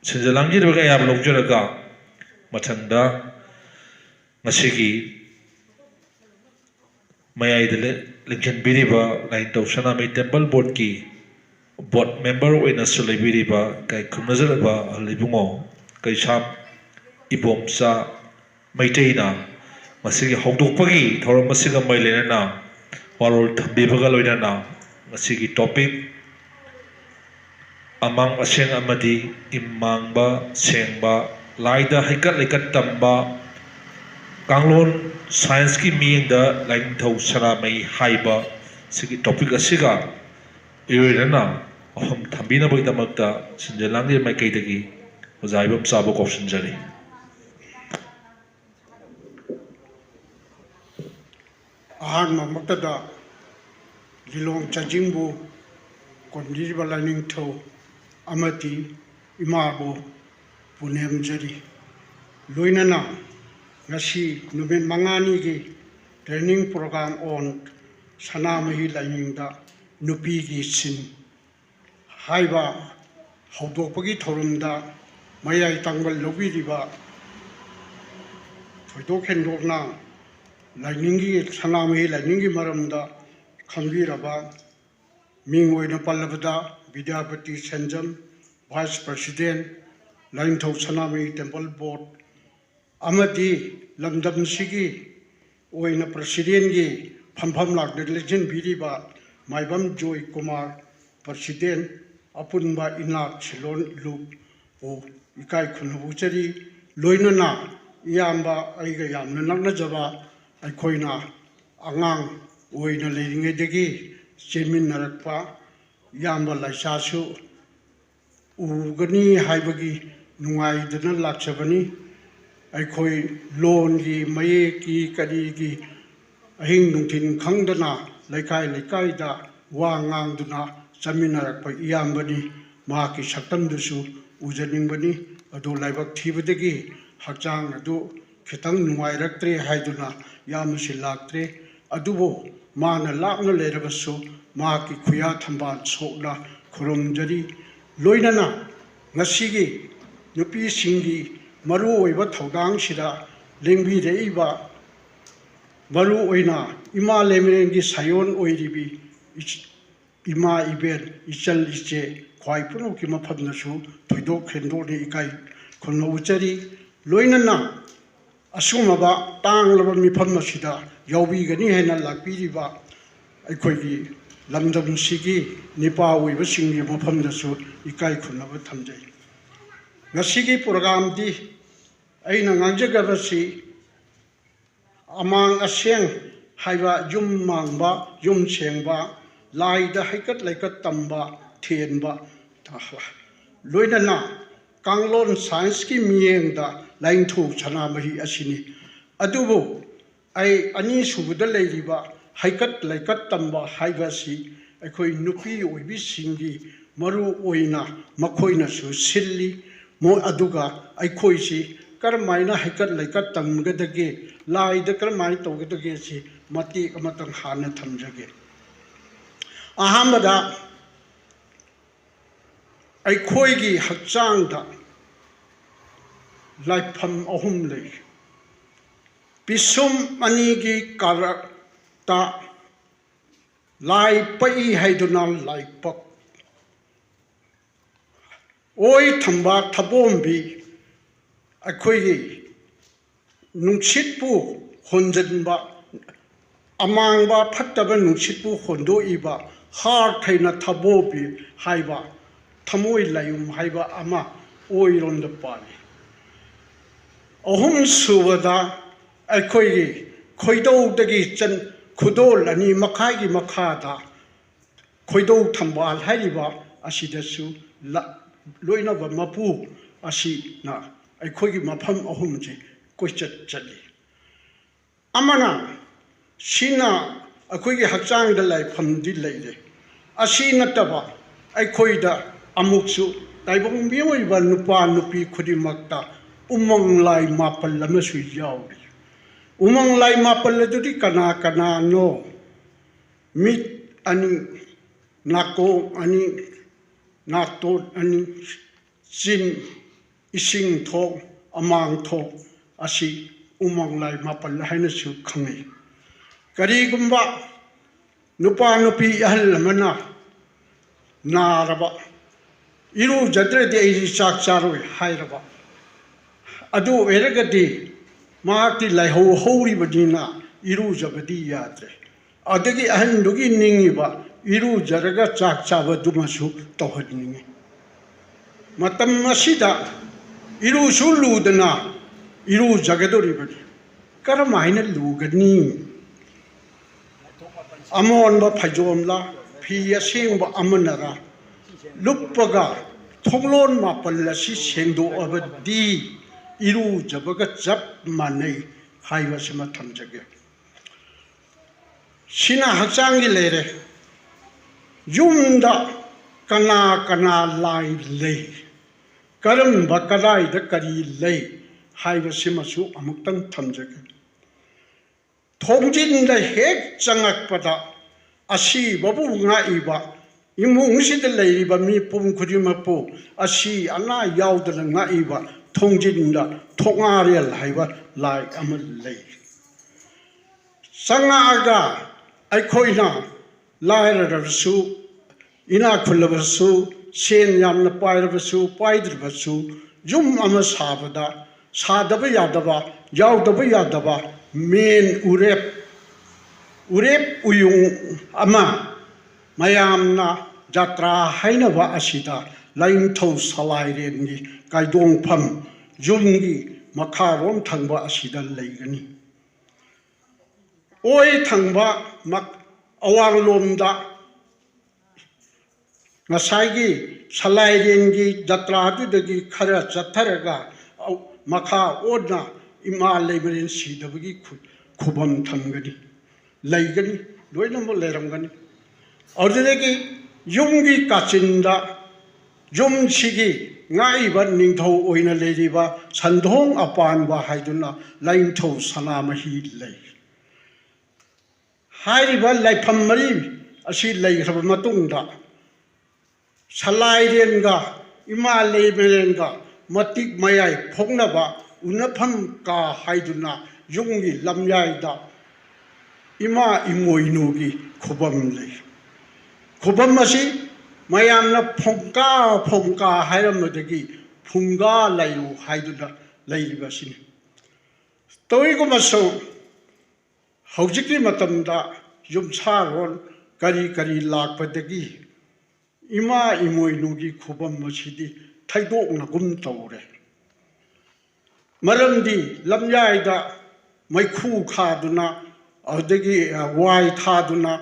sinjalangi doga ya blog jaraga mathangda ngasigi mayai dele lincoln biriba line tawsana mai temple board ki board member oina sulai biriba kai khumnazaraba libungo kai sham ibomsa maiteina masigi hawdokpagi thoram masiga mailena warol thambibaga loinana masigi topic amang aseng amadi imangba sengba laida haikat laikat tamba kanglon science ki miingda line thau sara mai haiba sigi topic asiga irena aham thambina bai damakta sinjalangi mai kaidagi ojaibam sabo question jari ahan mamaktada lilong chajingbu kondirba lining thau amati imabo punem jari loinana ngasi nuben mangani gi training program on sanamahi lining da nupi gi sin haiba hawdokpagi thorumda mayai tangbal lobiriba thoidok hendokna lining gi sanamahi lining gi maramda khambiraba ming oina pallabada Vidyapati Sanjam, Vice President, Line Thau Sanami Temple Board, Amadi Lamdam Sigi, Oina President Gi, Pampam Lak Legend Biriba, Maibam Joy Kumar, President, Apunba Inak Silon Loop, O Ikai Kunabuchari, Loinana, Yamba, Aiga Yam Nanajava, Aikoina, Angang, Oina Leading Edegi, Jemin Narakpa, Yamba Laisasu Ugani Haibagi Nuaidana Laksabani Aikoi Longi Mayeki Kadigi Ahing Nuntin Kangdana Laikai Lakaida Wangangduna Saminarakpa Yambani Maki Saktam Dusu Ujaningbani Adu Laibak Tibadagi Hakjang Adu Kitang Nuairaktre Haiduna Yamusi Laktre Adubo Mana Lakna Lerabasu Maki Kuya Tamban Sokla Kurum Jari Loinana Nasigi Nupi Singi Maru Eva Taugang Shida Lingbi Reiba Maru Oina Ima Lemerengi Sayon Oiribi Ima Iber Ichal Iche Kwaipuno Kima Padnasu Toido Kendo Ikai Kono Uchari Loinana Asumaba Tang Lava Mipamashida Yobi Gani Hena Lakbiriba Aikoi Lamdam Sigi, Nipa, we were singing upon the suit, Ikai Kunava Tamjay. Nasigi program di Aina Nanjagavasi among a sheng, Haiva Jum Mangba, Jum Chengba, Lai the Hikat like a Tamba, Tienba, Taha. Luinana, Kanglon Science Ki Mienda, Line 2, Chanamahi Ashini. Adubo, I Anisu with the ladyba. Haikat Laikat Tamba Haivasi, Akoi Nupi Ubi Singi, Maru Oina, Makoina Su Silly, Mo Aduga, Aikoisi, Karamaina Haikat Laikat Tamgadage, Lai the Karamai Togadagesi, Mati Amatang Hana Tamjage. Ahamada Aikoigi Hatsangda Laipam Ohumle Bisum Manigi Karak. Ta Lai Pai Haidunal Lai Pak Oi Tamba Tabombi Akoi Nungshitpu Honjanba Amangba Pataba Nungshitpu Hondo Iba Har Taina Tabobi Haiba Tamoi Layum Haiba Ama Oi Ronda Pali Ohum Suvada Akoi Koido Dagi Chan Kudol ani Makai Makada Koido Tambal Haiba Asidasu Loinava Mapu Asi na Aikogi Mapam Ahumji Koichat Chali Amana Shina Akogi Hatsang the Lai Pamdi Lady Asina Taba Aikoida Amuksu Taibong Miwa Nupa Nupi Kudimakta Umong Lai Mapal Lamasu Yawi Umang Lai Mapal Dudi Kana no Meet Ani Nako Ani Nato Ani Sin ising thok amang thok asi umang lai mapal haina su khangi kari gumba nupa nupi ahal mana naraba iru jadre de iri chak charoi hairaba adu eragadi maakti lai ho hori badina iru jabadi yadre adagi ahan dugi ningi ba iru jaraga chak chaba dumasu tawhadningi matam masida iru suludana iru jagadori badi karamaina lugani amon ba phajomla phi asing ba amanara luppaga thonglon mapal asi sengdo abadi iru jabaga jap manai haiwa sima thamjage sina haksangi lere yumda kana kana lai lei karam bakadai da kari lei haiwa sima su amuktang thamjage thongjin da hek changak pada asi babu nga iba imung sida lei ba mi pum khudima po asi ana yaudala nga iba thongjin da thonga real haiwa lai amal lei sanga aga ai khoina lai rasu ina khulabasu sen yamna pairabasu paidribasu yum ama sabada sadaba yadaba yaudaba yadaba men urep uyung ama mayamna jatra hainaba asida lain thau salai rengi kaidong pham yumgi makharom thangba asida leigani oi thangba mak awang lomda ngasai salai rengi jatra du dagi khara chatharaga makha odna ima leberin sidabagi khubam thangani leigani loina mo leramgani audegi yumgi kachinda yum sigi ngai ban ning thau oina leriba sandhong apan ba haiduna lain thau sanama hi lei hairiba laifam mari asi lei khaba matungda salai renga ima leberenga matik mayai phongnaba unapham ka haiduna yumgi lamyaida ima imoinugi khubam lei khubam asi mayamna phongka hairamdagi phunga layu haiduna leiribasini toiguma so haujiki matamda yumsaron kari lakpadagi ima imoinugi khubam masidi thaidokna gum tawre maramdi lamyaida maikhu khaduna adagi wai thaduna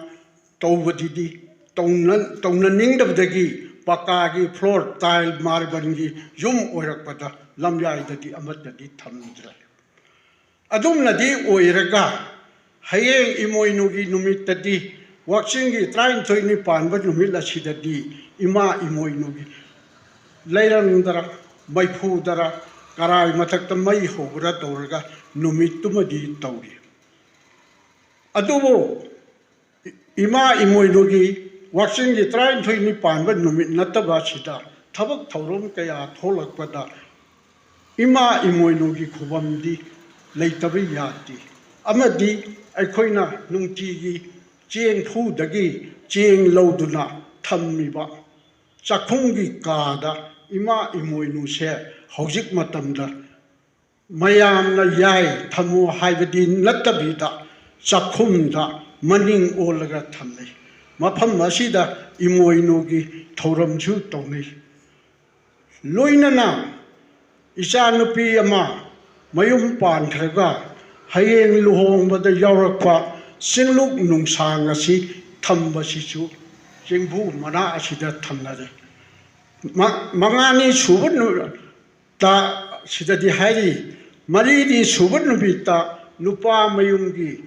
tawbadidi tawna ningdabdagi pakagi floor tile marbangi yum oirakpada lamyaidadi amadadi thamdra adumnadi oiraga hayeng imoinugi numitadi wakchingi train toini panba numila sidadi ima imoinugi leirandara maifudara karai matakta mai hobra tawraga numittumadi tawri adubo ima imoinugi wakchingi train toini panba numit nataba sida thabak thaurom kaya tholakpada ima imoinugi khubamdi leitabi yati amadi aikhoina nungtigi cheng phudagi cheng loduna thammiba chakhungi kada ima imoinu se haujik matamda mayamna yai thamu haibadi natabida chakhumda maning olaga thamlei mafam asida imoinugi thauramju tawnei loinana ichanupi ama mayum panthraga hayeng luhongbada yaurakpa singluk nungsang asi thambasichu jingbu mana asida thamnare mangani subun ta sidadi hairi maridi subun nubita nupa mayumgi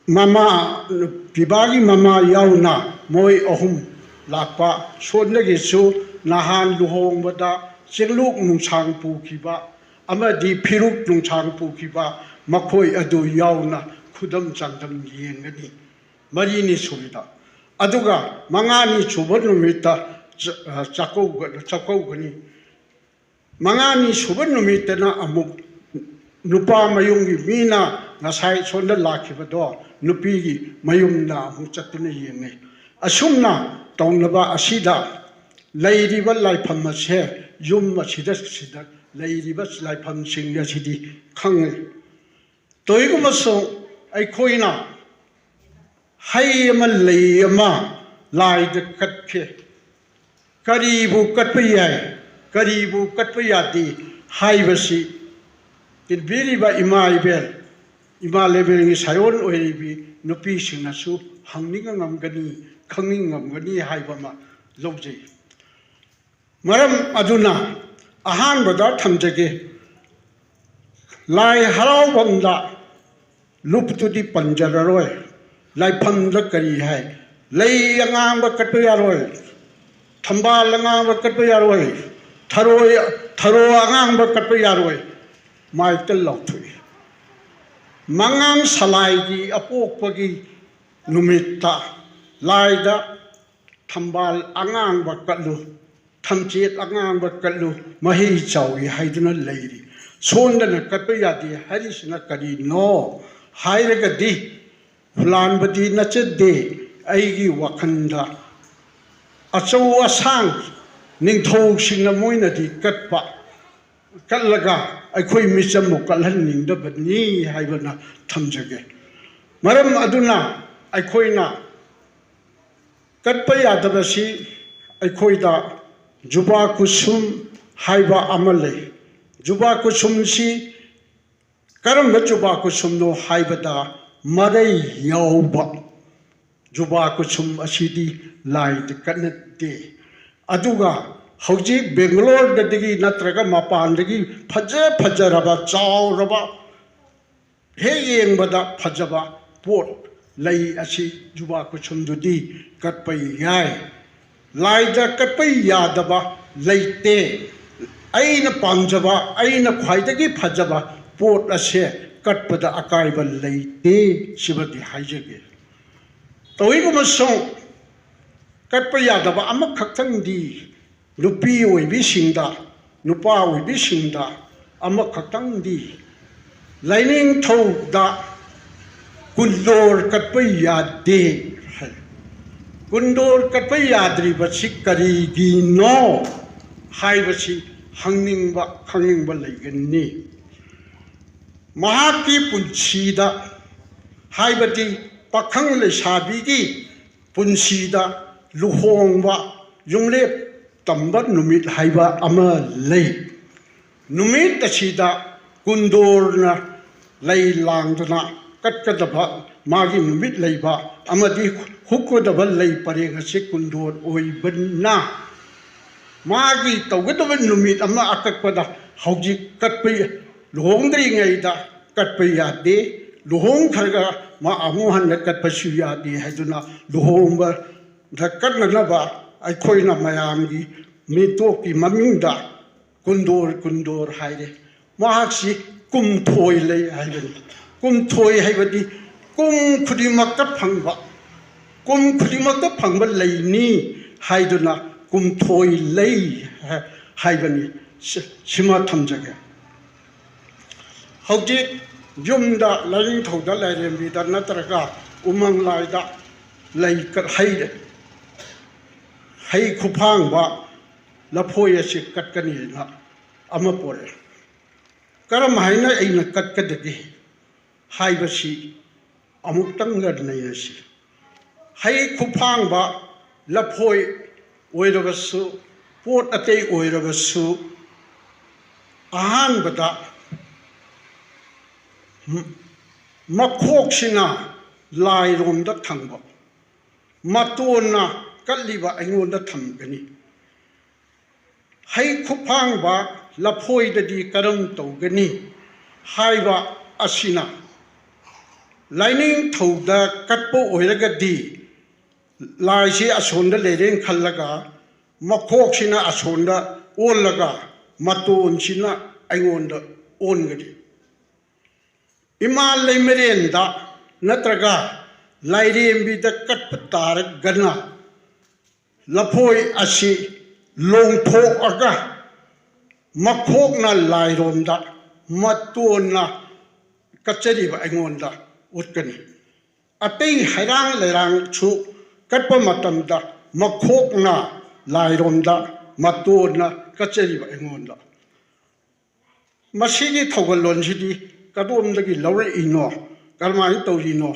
mama pibagi mama yauna moi ahum lakpa sodnagi su nahan luhongbada singluk nungsang pukiba amadi phiruk nungsang pukiba makhoi adu yauna khudam changdam yengani marini subida aduga mangani subun numita chakau gani Mangani Suban Numitana Amuk Nupa Mayungi Mina Nasai Sonda Laki Vado Nupigi Mayumna Muchatuna Yene Asumna Tonaba Asida Lady But Lai Pamashe Yum Machida Sida Lady But Lai Pam Singa Sidi Kang Toigumaso Aikoina Hayama Layama Lai the Katke Karibu Katpayai Karibu Katpayati Haivasi Did Biriba Ima Ibel Ima Leveling Sayon Oibi Nupi Sinasu Hanging Gani Kanging Gani Haibama Lobji Maram Aduna Ahan Bada Tamjage Lai Harau Banda Loop to the Panjararoy Lai Panda Kari Hai Lay Yangamba Katpayaroy Tamba Langamba Katpayaroy Tharo Angamba Katpayaroy Michael Lotui Mangang Salaigi Apokagi Numita Laida Tambal Angang Bakalu Tamjit Angang Bakalu Mahi Chawi Haiduna Lady Sondana Kapayati Harisna Kadi no Hairagadi Fulan Badi Nachade Aigi Wakanda Achawa Sang Ningtho Sinamoinati Katpa Kalaga Akoi Misamo Kalhaning the Bani Haibana Tamjage Maram Aduna Akoina Katpaya Dabasi Akoida Juba Kusum Haiba Amale Juba Kusum si Karamba Juba Kusum no Haibada Mare Yauba Juba Kusum Asidi Lai the Kanet Day Aduga Hauji Bangalore the Digi Natraga Mapan Digi Paja Pajaraba Chow Raba Heying Bada Pajaba Port Lay Ashi Juba Kuchum Dudi Katpai Yai Laida Katpai Yadaba Late Aina Panjaba Aina Kwaidagi Pajaba Port Ashe Katpada Akaiba Late Shibati Hajage Toiguma song Katpai Yadaba Amakakang di Nupi Wibishinda, Nupa Wibishinda, Amakatandi, Lining told da Kundor Katpaya de Kundor Katpaya Dribachikari Gino, Haibashi, hanging ba Legani Mahaki Punchida, Haibati, Pakang Le Shabigi, Punchida, Luhongba, Jungle. Tambat Numit Haiba Ama Lay Numit Ashida Kundorna Lay Langdana Katkadaba Magi Numit Layba Amadi Hukodaba Lay Parengasi Kundur Oibana Magi Tawgadavan Numit Ama Akakpada Hauji Katpay Luhongdri Ngaida Katpaya de Luhong Karga Ma Amuhan Katpasuya de Haduna Luhomba the Katnaba Aikoina Mayamgi, Mitoki Maminda, Kundur Haide, Mahaksi, Kum Toy lay Haven, Kum Toy Havadi, Kum Kudimaka Pangba, Kum Kudimaka Pangba lay ni, Haiduna, Kum Toy lay Havani, Shima Tamjaga. How did Jumda Laring Toda Ladim be that Natraga, Umang Laida, like Haide? Hay Kupang ba Lapoya si Katkani na Amapore. Karamahina ay nagkatkadagi. Hay ba si Amuktangad na yasi. Hay Kupang ba Lapoy Oirabasu, Port Ate Oirabasu, Ahan bata Makok sina Lai Ronda Tangba. Matona Kaliba Angonda Tamgani Hai Kupang ba Lapoi the di Karam Togani Haiba Asina Lining Toda Katpo Oiragadi Laisi Asonda Leding Kalaga Makoksina Asonda Olaga Maton Sina Angonda Ongadi Ima Lemerenda Natraga Lairi be the Katpatar Gana Lapoi Ashi Long Po Aga makhokna lairomda matona kachariba aingonda utkani atei hairang lerang chu katpa matamda makhokna lairomda matona kachariba aingonda masigi thogalon sidi kadomdagi lawre ino karmai tawrino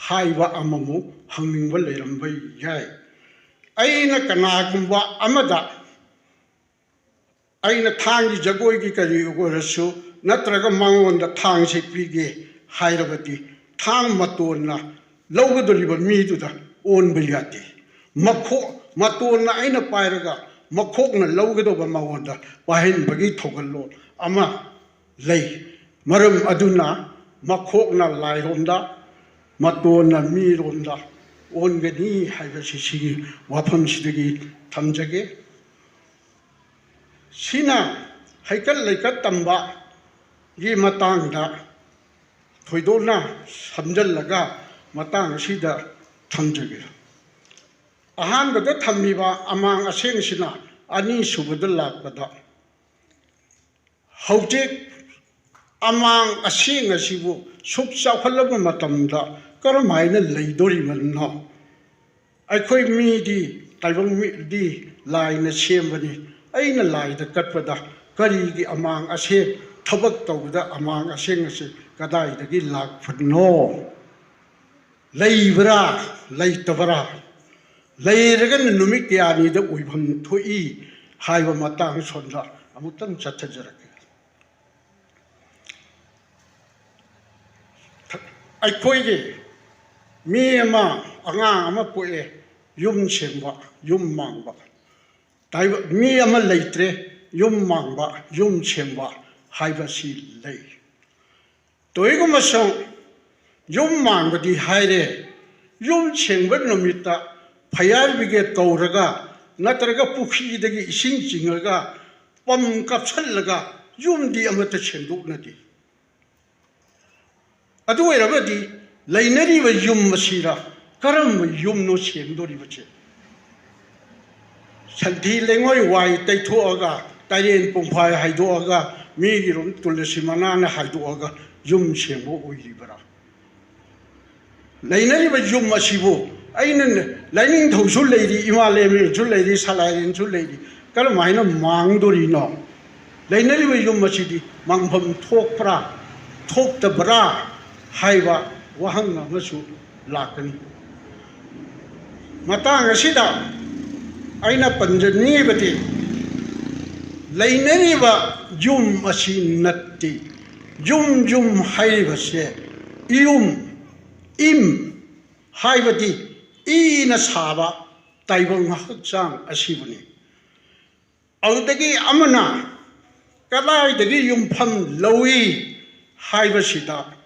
haiba amamu hangmingba leirambai yai aina kanagumba amada aina thangi jagoi gi kari ogarasu natraga mangonda thang se pige hairabati thang matona lawgadoliba miduda on bilyati makho matona aina pairaga makhokna lawgadoba mangonda pahin bagi thogallo ama lei maram aduna makhokna lairomda matona miromda ongani haibasi sigi wafam sidagi thamjage sina haikal laikat tamba gi matangda thoidona samjallaga matang sida thamjage ahanbada thammiba amang aseng sina ani subada lakpada haujek amang aseng asibu sub chawhalaba matamda karamaina leidori manno aikhoi mi di taibang mi di laina sembani aina laida katpada kari gi amang ase thabak tawda amang aseng ase kadai dagi lak phadno leibra leitabra leiragan numik yani da uibham thoi haiba matang sonda amutang chathajarake aikhoi gi mi ama anga ama poe yum chengba yum mangba tai mi ama leitre yum mangba yum chengba haiba si lei toigo masong yum mangba di haire yum chengba nomita fire brigade kauraga natraga pukhi dagi ising chingaga pam kapsallaga yum di amata chenduknadi adu erabadi lainariba yum masira karam yum no chendoribache santhi lengoi wai taithoaga taren pumphai haidoaga migirum tulsi manana haidoaga yum chembo oiribara lainariba yum masibo aina laining thosu leidi imalemi chu leidi salairin chu leidi karamaina mangdori no lainariba yum masidi mangpham thokpra thoktabra haiba wahang amasu lakani matang asida aina panjani bati lainariba yum asi natti yum haiba se im haibati ina saba taibang hakchang asibuni audagi amana kalai dagi yum pham lowi haiba sida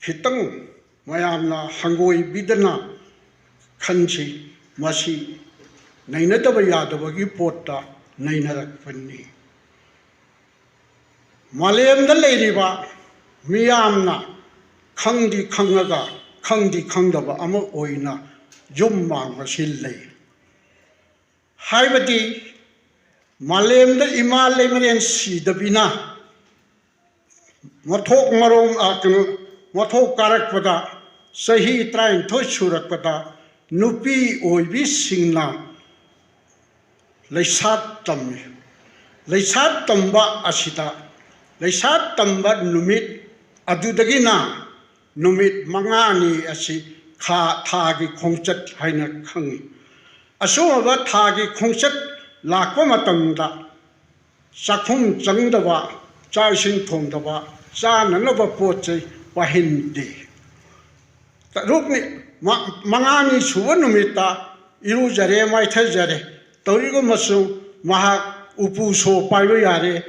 hitang mayamna hangoi bidana khanchi masi nainataba yadabagi potta nainarakpani malayamda leiriba miyamna khangdi khangaga khangdi khangdaba ama oina yum mangba sillei haibati malayamda imalemren sidabina mathok marom aknu mathok karakpada sahi train thoi surakpada nupi oibi singna leisat tammi leisat tamba asita leisat tamba numit adudagina numit mangani asi kha thagi khongchat haina khangi asoma thagi khongchat lakpa matamda sakhum changdaba chaising thongdaba cha nanaba pochai pahinde rukni mangani suwa numita iru jare mai thajare torigo masu maha upu so paiba yare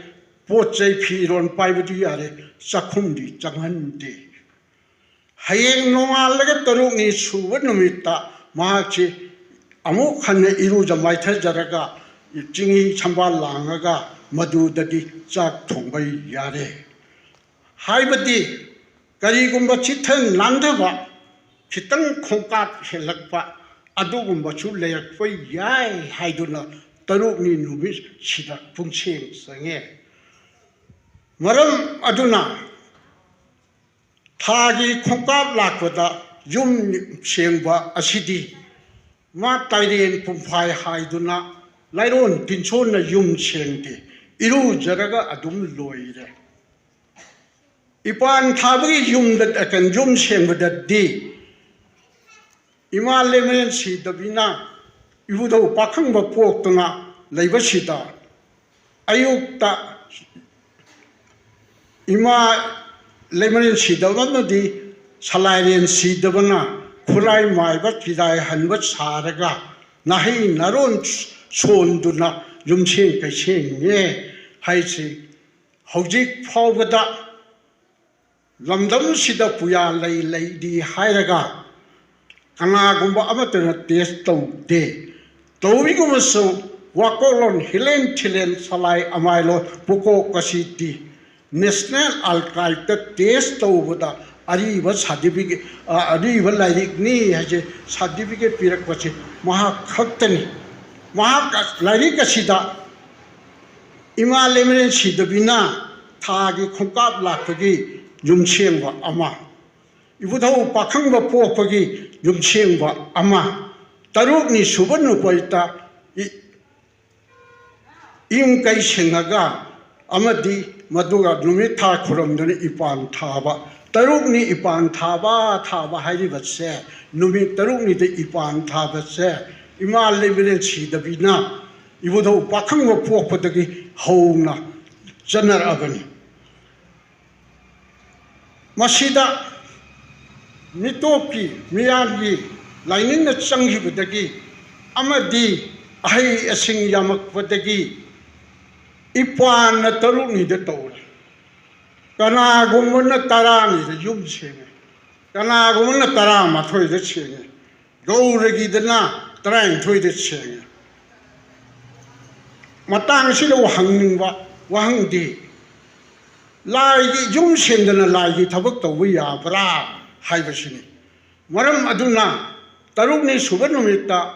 pochai phiron paibudi yare sakhumdi changhande hayeng nongalaga torukni suwa numita mahachi amu khanne iru jamai thajaraga chingi chamba langaga madudagi chak thongbai yare haibati karigumba chithan nandaba chitang khongkat helakpa adugumba chu leyakpai yai haiduna taruk ni nubi sida pungcheng sange maram aduna thagi khongkap lakpada yum sengba asidi ma taiden pumphai haiduna lairon tinchon na yum sengti iru jaraga adum loire ipan thabagi yum dat akan yum sengba di ima lemen si dabina ibudo pakhang ba pok tuna leiba sita ayukta ima lemen si dabana di salairen si dabana khulai mai ba kidai han ba saraga nahi naron sonduna yumchen kai chen nge haisi hojik phawgada lamdam sida puya lei lei di hairaga kanagumba amatana test taude tawigumso wakolon hilen thilen salai amailo puko kasiti national alkaita test tawbada ariba certificate ariba lairik ni haje certificate pirak pache maha khaktani maha lairik asida ima lemren sidabina thagi khongkap lakpagi yumchengwa ama ibudau pakhangba pokpagi yumchengwa ama tarukni subanu paita im kai sengaga amadi maduga numit tha khuramdani ipan thaba tarukni ipan thaba hairiba se numit tarukni de ipan thaba se ima lemren sidabina ibudau pakhangba pokpadagi hauna janar agani masida mitopi miyagi lainin na changi budagi amadi ahi asing yamak budagi ipan na taruk ni de tawla kana gumna tarani de yum chenge kana gumna tarama thoi de chenge gauragi dana train thoi de chenge matang sila wahang di lai yum sendana lai thabak tawbi ya bra haibashini maram aduna taruk ni subanumita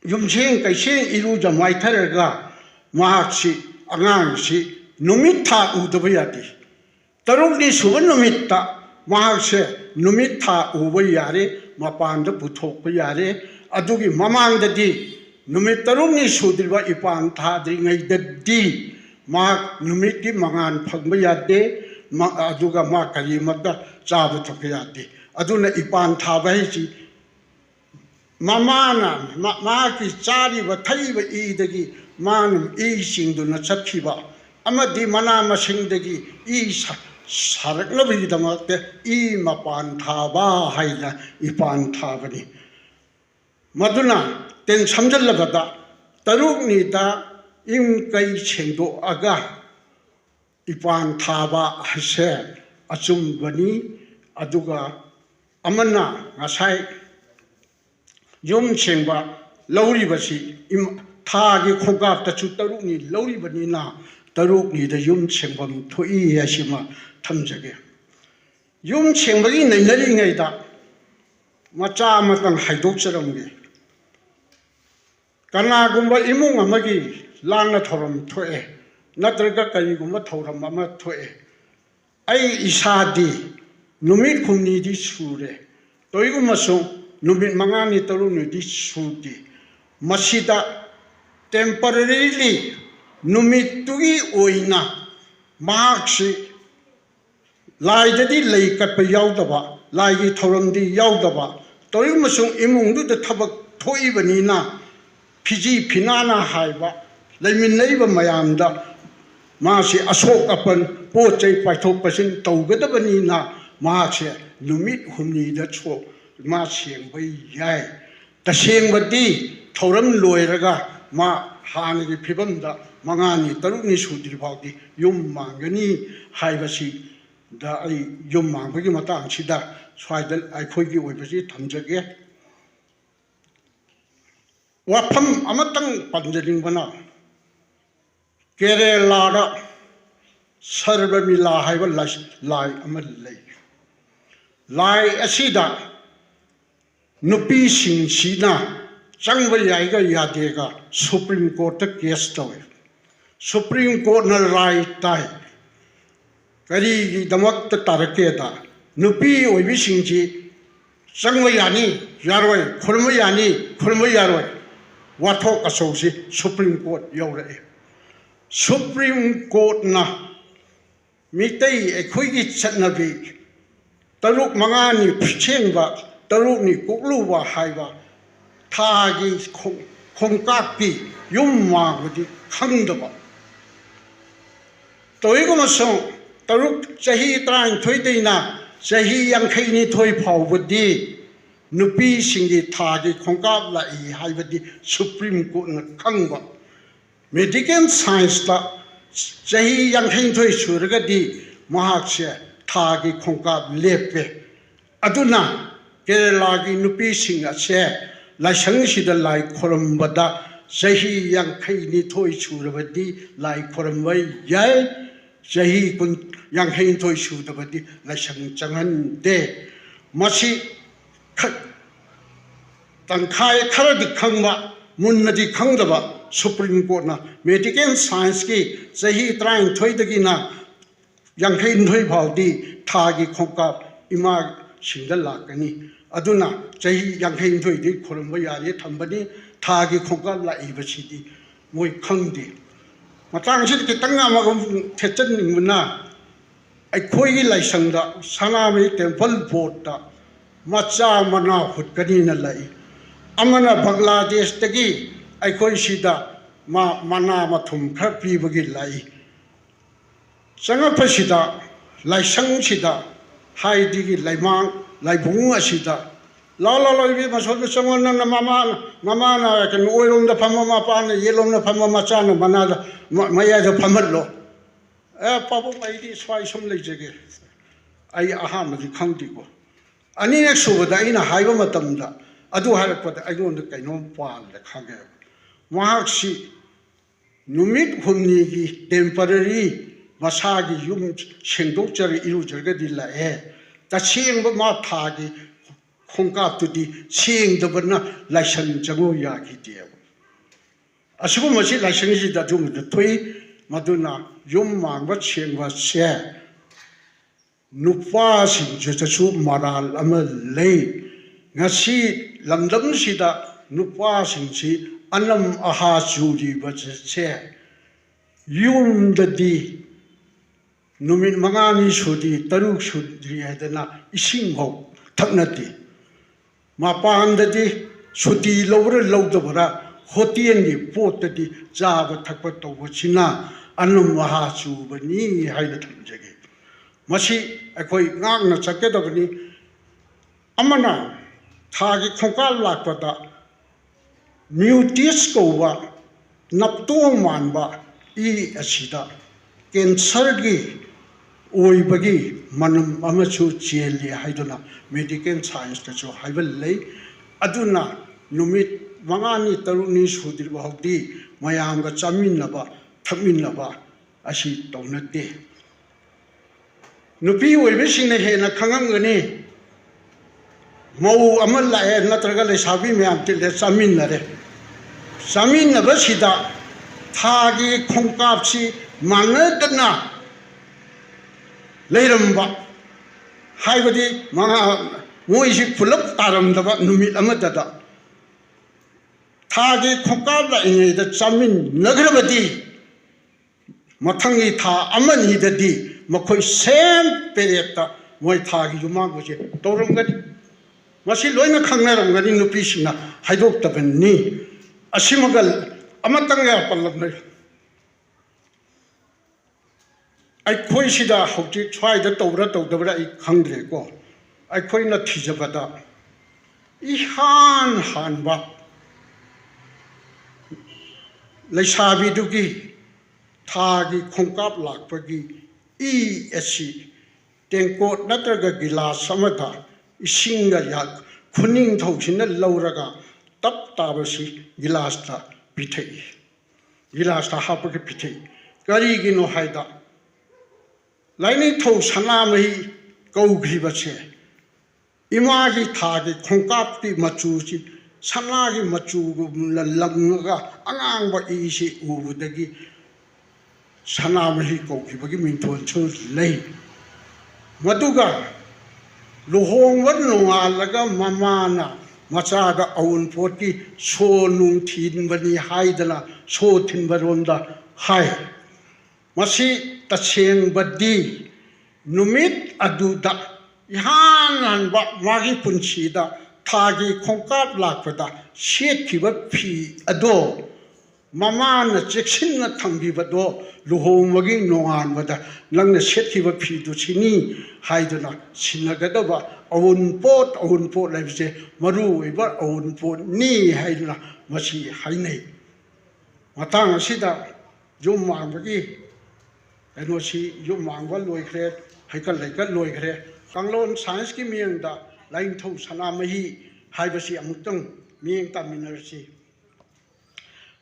yumcheng kaiseng iru jamai tharaga mahaksi angangsi numitha udabayati taruk ni subanumita mahakse numitha ubayare mapanda puthokpa yare adugi mamangdadi numit taruk ni sudriba ipan tha dringai daddi mak numit ki mangan phagba yade aduga ma kari mata chaba thakya yade aduna ipan tha bai chi mamana ma ki chari ba thai ba I dagi man I singduna chakhiba amadi mana masing dagi I sarakna bi damakte I mapan tha ba haina ipan tha bani maduna ten samjallabada taruk ni da im kai chengdo aga ipan thaba hase achum bani aduga amana ngasai yum chengba lauri basi im thagi khongap ta chu taruk ni lauri bani na taruk ni da yum chengbam thoi yashima thamjage yum chengbagi nainari ngai da macha matang haidok charamge kana gumba imung amagi langna thoram thoe natraga kai gumba thoram ama thoe ai isadi numit khumni di sure toiguma so numit mangani taruni di sudi masida temporarily numit tugi oina marksi lai jadi lei kat pa yaudaba lai gi thoram di yaudaba toiguma so imung du de thabak thoi bani na Fiji Pinana Haiba, Lamin Neighbor Mayamda, Marsi Asok upon Poche Paito Pasin, Togabanina, Marsia, Lumit Humni, that's what Marsian by Yai. The same but D, Toram Loiraga, Ma Hani Pibanda, Mangani, Taruni Sudipati, Yum Mangani, Haibasi, the Yum Mangimatan, Sida, Swidel, I could give with it, Tamjage. Wapam amatang panjaling bana Kerala da sarva mila haiba lai amal lai asida nupi sing sina changba yaiga yadega Supreme Court ta case tawe Supreme Court na rai tai kari gi damak ta tarake da nupi oibi singji changba yani yaroi khurma yani khurma yaroi wathok asausi Supreme Court yaure Supreme Court na mitai ekhoi gi chatnabi taruk mangani phchengba taruk ni kokluwa haiba thagi khongkakpi yumma gudi khangdaba toigoma song taruk chahi train thoideina chahi yankhai ni thoi phawbudi nupi singi thagi khongkap lai haibadi Supreme Court na khangba medical science ta chahi yankhai thoi suragadi mahakse thagi khongkap lepe aduna Kerala gi nupi singa se laisang sida lai khorambada sahi yankhai ni thoi surabadi lai khorambai yai sahi kun yankhai thoi surabadi laisang changan de masi tangkhai kharadi khangma munnadi khangdaba Supreme Court na medical science ki sahi train thoi dagi na yankhai thoi phawdi thagi khongkap ima singda lakani aduna chahi yankhai thoi di khoramba yari thambani thagi khongkap laibasidi moi khangde matang sid kitang amagum thechan ningmuna aikhoi gi laisangda sanamai temple board ta macha mana hutkani na lai amana Bangladesh tagi aikhoi sida mana mathum khar pibagi lai changapasida laisang sida haidigi laimang laibung asida la bi masol bi sangon na mama na kan oilom da phamma ma pa na yelom na phamma ma cha na mana maya da phamat lo papu mai di swai sum le jege ai aha ma di khangdi ko ani nek subada ina haiba matam da adu harakpada aigon da kainom pal da khange mahakshi numit humni gi temporary masagi yum sengdok chari iru jarga dilla ta sengba ma thagi khongkap tu di sengdabana laisan jango ya gi de asibu masi laisan ji da dum da thoi maduna yum mangba sengwa se nupa sing jesu maral amal lei ngasi lamdam sida nupa sing si anam aha churi ba se yum da di Numit mangani sudi taruk sudri hadana ising ho thaknati mapandadi sudi lowra lowdabara hotien ni potadi jaba thakpa tawchina anum maha chubani haina thamjage masi akoi ngangna chakkedabani amana thagi khongkal lakpada mutis kowa naptong manba I asida cancer gi oibagi manam amachu cheli haiduna medical science ta cho haibal lei aduna numit mangani taruni sudir bahdi mayam ga chaminaba thaminaba asi tawnate nupi oibe singna hena khangangani mau amal la natraga le sabi myam til le chaminare chaminaba sida thagi khongkapsi manadana leiramba haibadi manga moisi pulap taramdaba numit amadada thagi khongkapla ingeda chamin nagrabadi mathangi tha amani dadi makhoi sem perekta moi thagi yuma goje toramgani masi loina khangnaramgani nupi sina haidok tabani asimagal amatanga pallamnai aikhoi sida hauti chwai da tawra tawdabra I khangdre ko aikhoi na thijabada I han ba leisabi dugi thagi khongkap lakpagi I asi tengko natraga gilas samata isinga yak khuning thauchina lauraga tap tabasi gilas ta pithai gilas ta hapake pithai kari gino haida laini tho sanamai kau ghibache imagi thagi khongkap ti machu chi Sanagi machu langa angang ba isi ubudagi sanamahi ko kibagi minton chul lay maduga luhong wan lunga mamana machaga awun poti so nung tin bani haidala so tin baronda hai masi tacheng badi numit aduda ihan ba magi punchida Thagi Kongkat Lakpada, Shet Kiba P. Ado, Mamana Jackson Tangi Bado, Luho Magi Noan Vada, Lang the Shet Kiba P. Duchini, Haidana, Sinagadova, own port, like say, Maru, Eva, own port, Ni Haidana, Mashi Haine. Matanga Sida, Jumang Bagi, and was she Jumang Loikre, Haikal like a Loikre, Kanglon Science Kimianda. Lain thau sanamahi haibasi amutang miyeng taminarsi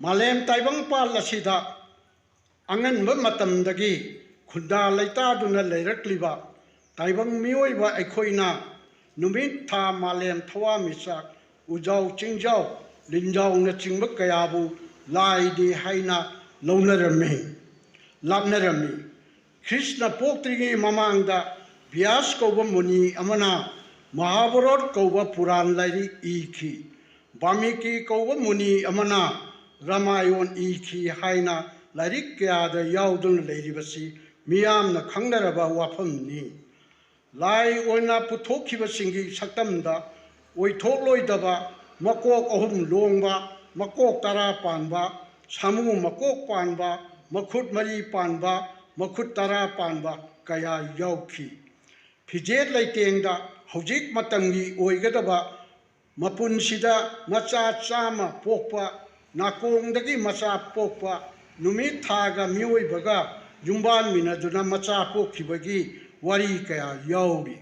malem taibang pal asida angan ba matamdagi khunda laita duna leirakliba taibang miyoiba aikhoina numit tha malem thawa misak ujau chingjau linjau na chingba kayabu laidi haina lounarami lapnarami Krishna poktrigi mamangda Vyas kauba muni amana Mahabharat kauba Puran lairi iki Bamiki kauba muni amana Ramayon iki haina lairi kayada yaudun lairi basi miyam na khangnaraba wafam ni Lai oina puthokiba singi saktamda oithok loidaba makok ahum longba makok tara panba samu makok panba makhut mari panba makhut tara panba kaya yauki Fijet laitengda Hojik matangi oigadaba mapunsida macha chama pokpa nakongdagi macha pokpa numit thaga mioibaga jumban minaduna macha pokhibagi wari kaya yauri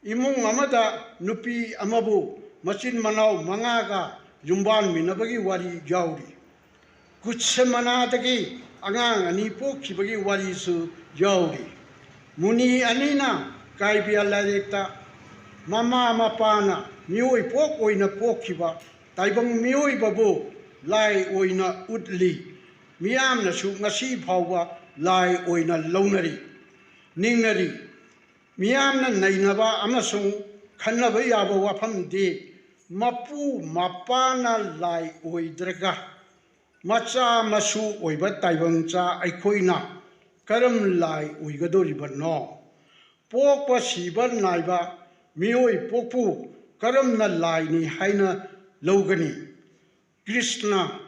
imung amada nupi amabu machin manau mangaga jumban minabagi wari yauri kutse manadagi angang ani pokhibagi wari su yauri muni anina Kaibia Ladekta Mama Mapana Mui Pok Oina Pokiba Taibang Mui Babu Lai Oina Udli Miam Nasu Nasi Pawa Lai Oina Lonari Ningnari Miam Nainaba Amasung Kanabaya Wapam De Mapu Mapana Lai Oidraga Macha Masu Oiba Taibang Cha Aikoina Karam Lai Oigadoriba no Pokpa Siba Naiba, Mioi Popu, Karamna Laini Haina Logani, Krishna,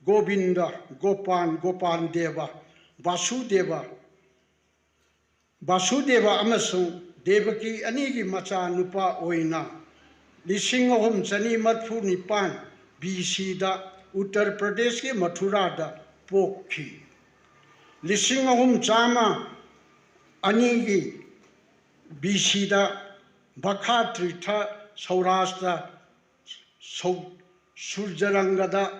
Govinda, Gopan Deva, Vasudeva Amasung, Devaki Anigi Macha Nupa Oina, Lisingahum Sani Matfu Nipan, BC da, Uttar Pradesh Mathurada, Pokhi, Lisingahum Chama Anigi, BC da Bakhatrita Saurashtra Surjarangada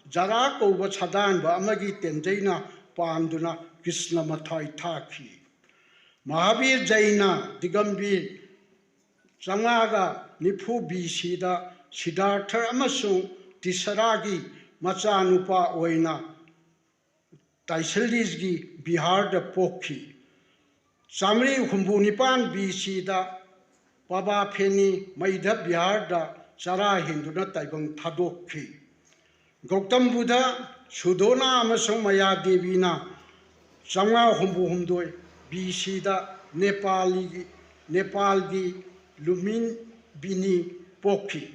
Jarako was Hadan Amagi Tendena Panduna Krishna Mathai Taki Mahavir Jaina Digambi Sangaga Nipu BC da Siddhartha Amasung Tisaragi Machanupa Oina Taiselisgi Bihar da Pokhi Samri Humbunipan BC da Baba Penny Maida Bihar da Sara Hinduna Taibang Tadokhi Gautam Buddha Sudona Amasung Maya Devina Sanga Humbu Humdoi BC da Nepalgi Lumin Bini Pokhi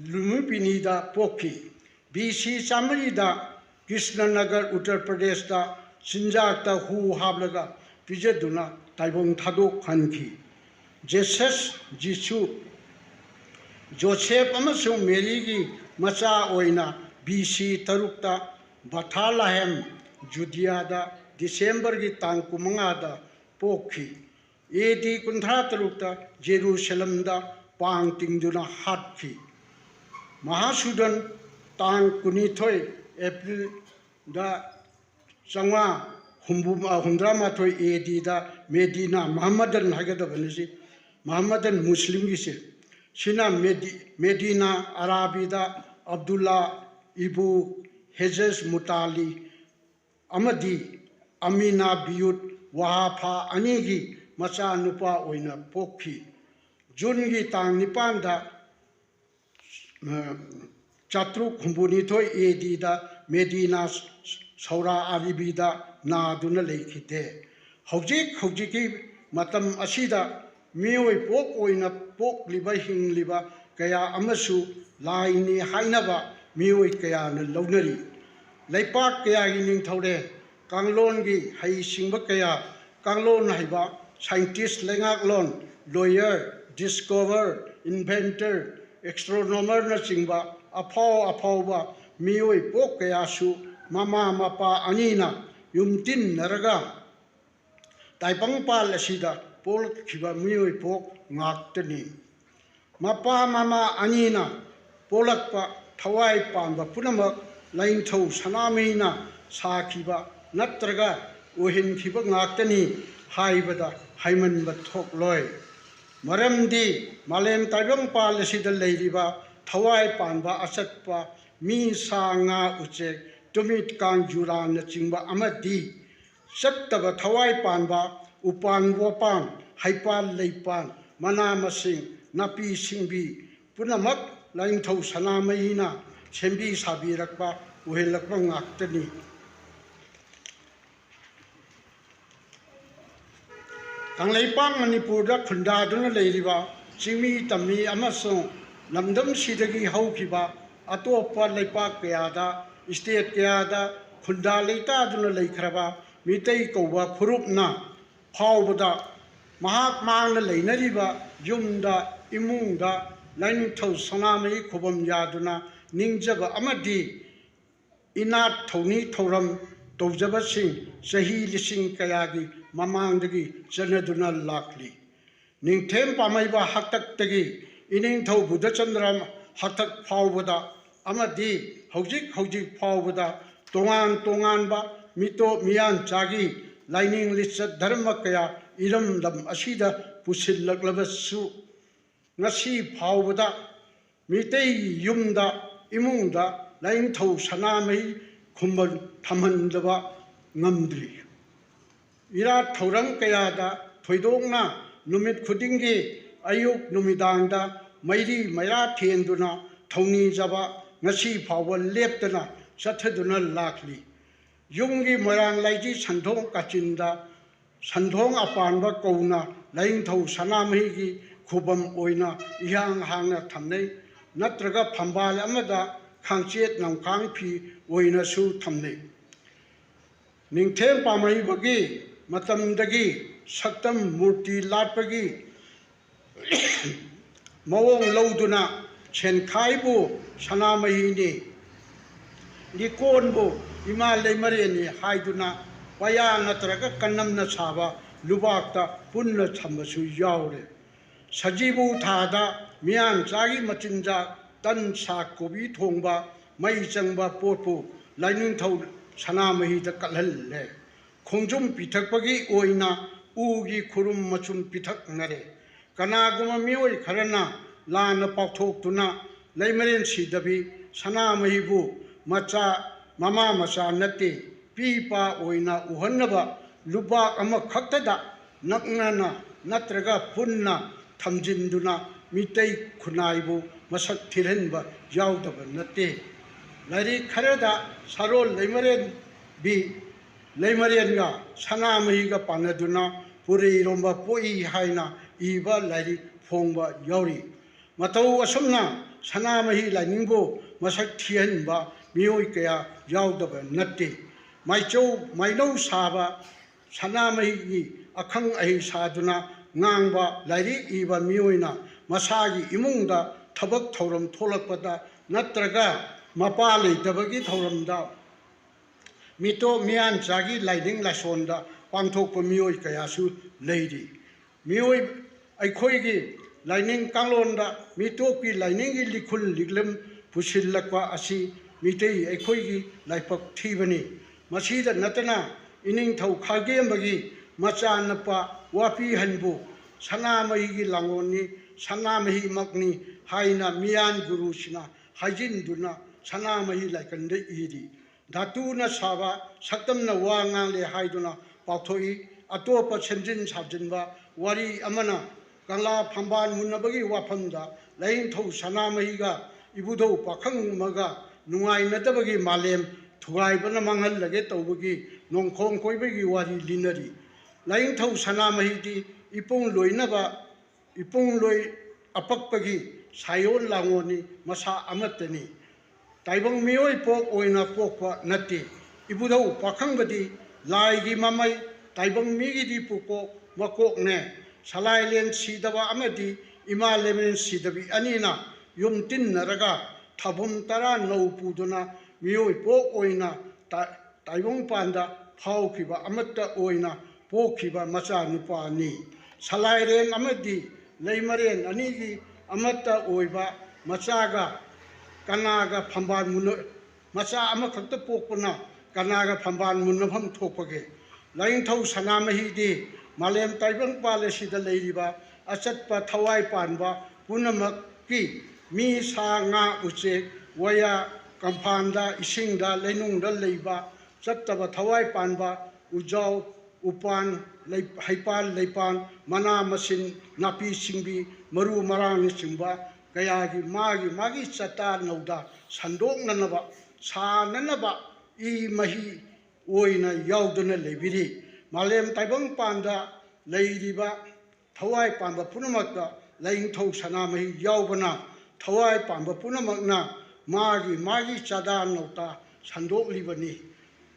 Lumin Bini da Pokhi BC Samri da Krishnanagar Uttar Pradesh da Sinjata Hu Hablaga Vijaduna Taibong Tadok Hanki Jesus Jisu Joseph Amasung Merigi Macha Oina BC Tarukta Bathalahem Judea da December gi Tangkumanga da Pokhi AD Kuntha Tarukta Jerusalem da Pang Tingduna Hatki Mahasudan Tang Kunithoi April da Sangwa Hundramatoi AD da Medina Muhammadan Hagada Vanisi Muhammadan Muslim gise Sina Medina Arabida Abdullah Ibu Hezes Mutali Amadi Amina Biyut Wahafa Anigi Macha Nupa Oina Pokpi Jungi Tang Nipanda Chatru Kumbunito Edida Medina Saura Aribida Naduna Lekite Hojiki Matam Asida Mioi Pok Oina Pok Liba Hing Liba Kaya Amasu Laini Hainaba Mioi Kaya Lonari Laipak Kaya Ning Taude Kanglongi Hai Singba Kaya Kanglon Haiba Scientist Lengak Lon Lawyer Discover Inventor Astronomer Na Singba Apau Mioi Pok Kaya Su Mama Mapa Anina Yumtin Naraga Taipang Pal Asida Pol Kiba Mioi Pok Ngaktani Mapa Mama Anina Polakpa Tawai Pamba Punamak Lain Tau Sanamina Sakiba Natraga Uhin Kiba Ngaktani Haibada Haiman Batok Loy Maramdi Malem Taipang Pal Asida Ladiba Tawai Pamba Asatpa Mi Sanga Uche Tumit Kang Juran Chingba Amadi Sattaba Tawai Panba Upan Wapan Haipan Leipan Mana Masing Napi Singbi Punamak Lain Tau Sanamayina Sembi Sabirakpa Uhilakpa Ngaktani Kang Leipang Manipurda Kundaduna Ladiba Simi Tami Amasong Namdam Sidagi Haukiba Atopa Leipak Kayada State Kayada Kunda Leita Duna Leikraba Mitei Koba Purupna Paubada Mahak Mana Lainariba Yumda Imunda Lain Tau Sanami Kobam Yaduna Ninjaba Amadi Inat Toni Toram Tojaba Singh Sahi Lising Kayagi Mamandagi Janaduna Lakli Ning Tem Pamaiba Hatak Tagi Ining Tau Buddha Chandram Hatak Paubada Amadi Hojik Paubada Tongan Ba Mito Mian Chagi Lining Litsat Dharma Kaya Iram Lam Asida Pusil Laklabasu Nasi Paubada Mitei Yumda Imunda Lain Tau Sanamai Kumbal Tamandaba Namdri Ira Taurang Kayada Toidongna Numit Kudingi Ayuk Numidanda Mairi Maya Tienduna Tony Jaba Nasi Pawal Leptana Sataduna Lakli Yungi Morang Laiji Sandong Kachinda Sandong Apanba Kona Lain Tau Sanamhigi Kubam Oina Yang Hanga Tamne Natraga Pambal Amada Kangchet Namkang Pi Oina Su Tamne Ning Tem Pamai Bagi Matam Dagi Saktam Murti Latpagi Mawong Lauduna Chen Kaibu Sanamahini Likonbu Ima Lemareni Haiduna Waya Natraga Kanamna Saba Lubakta Punna Chamasu Yaure Sajibu Tada Mian Sagi Machinja Tan Sakobi Tongba Mai Changba Potu Lining Tau Sanamahi the Kalale Kongjum Pitakpagi Oina Ugi Kurum Machum Pitak Nare Kanaguma Mioi Karana Lana Paktok Tuna Laymarin Sidabi Sanamahibu Macha Mama Macha Nati Pipa Oina Uhanaba Luba Ama Kaktada Naknana Natraga Punna Tamjinduna Mitei Kunaibu Masak Tirenba Yaudaba Nati Lari Karada Sarol Laymarin Bi Laymaringa Sanamahiga Panaduna Puri Romba Poi Haina Iba Lari Fongba Yauri Matau Asumna Sanamahi Laningbo Masak Tienba Mioi Kaya Yaudaba Nati Maino Saba Sanamahi Akang Ahi Saduna Nangba Lari Iba Mioina Masagi Imunda Tabak Toram Tolakpada Natraga Mapali Tabagi Toramda Mito Mian Jagi Lighting Lasonda Pangtok Mioi Kayasu Lady Mioi Aikoigi Lining Kalonda Mitopi Lining Likul Liglam Pusilakwa Asi Mitei Aikoigi Laipak Tivani Masida Natana Ining Tau Kagem Bagi Macha Napa Wapi Hanbu Sanamaigi Langoni Sanamahi Makni Haina Mian Guru Sina Hajin Duna Sanamahi like an Idi Datuna Sava Satam na Wangang le Haiduna Patoi Atopa Chenjin Sabjinba Wari Amana Kala Pamban Munabagi Wapanda Lain To Sanamahiga Ibudo Pakang Maga Nungai Natabagi Malem Tugai Banamangal Lagetobagi Non Kong Koibagi Wari Linari Lain To Sanamahidi Ipung Loinaba Ipung Loi Apakpagi Sayon Langoni Masa Amatani Taibang Mioi Pok Oina Pokwa Nati Ibudo Pakangadi Laigi Mamai Taibang Migi Puko Makok Ne Salailen Sidava Amadi Ima Lemen Sidabi Anina Yum Tin Naraga Tabum Tara No Puduna Mioi Pok Oina Taibang Panda Paukiba Amata Oina Pokiba Masa Nupani Salairen Amadi Leimaren Anigi Amata Oiba Masaga Kanaga Pamban Muno Masa Amakata Pokuna Kanaga Pamban Munapam Topage Lain Tau Sanamahidi Malem Taibang Palasi the Ladiba Asatpa Tawai Panba Punamaki Mi Sa Nga Uche Waya Kampanda Isingda Lenungda Leiba Sataba Tawai Panba Ujau Upan Haipan Leipan Mana Masin Napi Singbi Maru Marang Simba Gayagi Magi Sata Nauda Sandok Nanaba Sa Nanaba I Mahi Oina Yauduna Lebiri Malem Taibang Panda Leidiba Tawai Pamba Punamaka Laing To Sanamahi Yaubana Tawai Pamba Punamakna Magi Sada Nauta Sandok Libani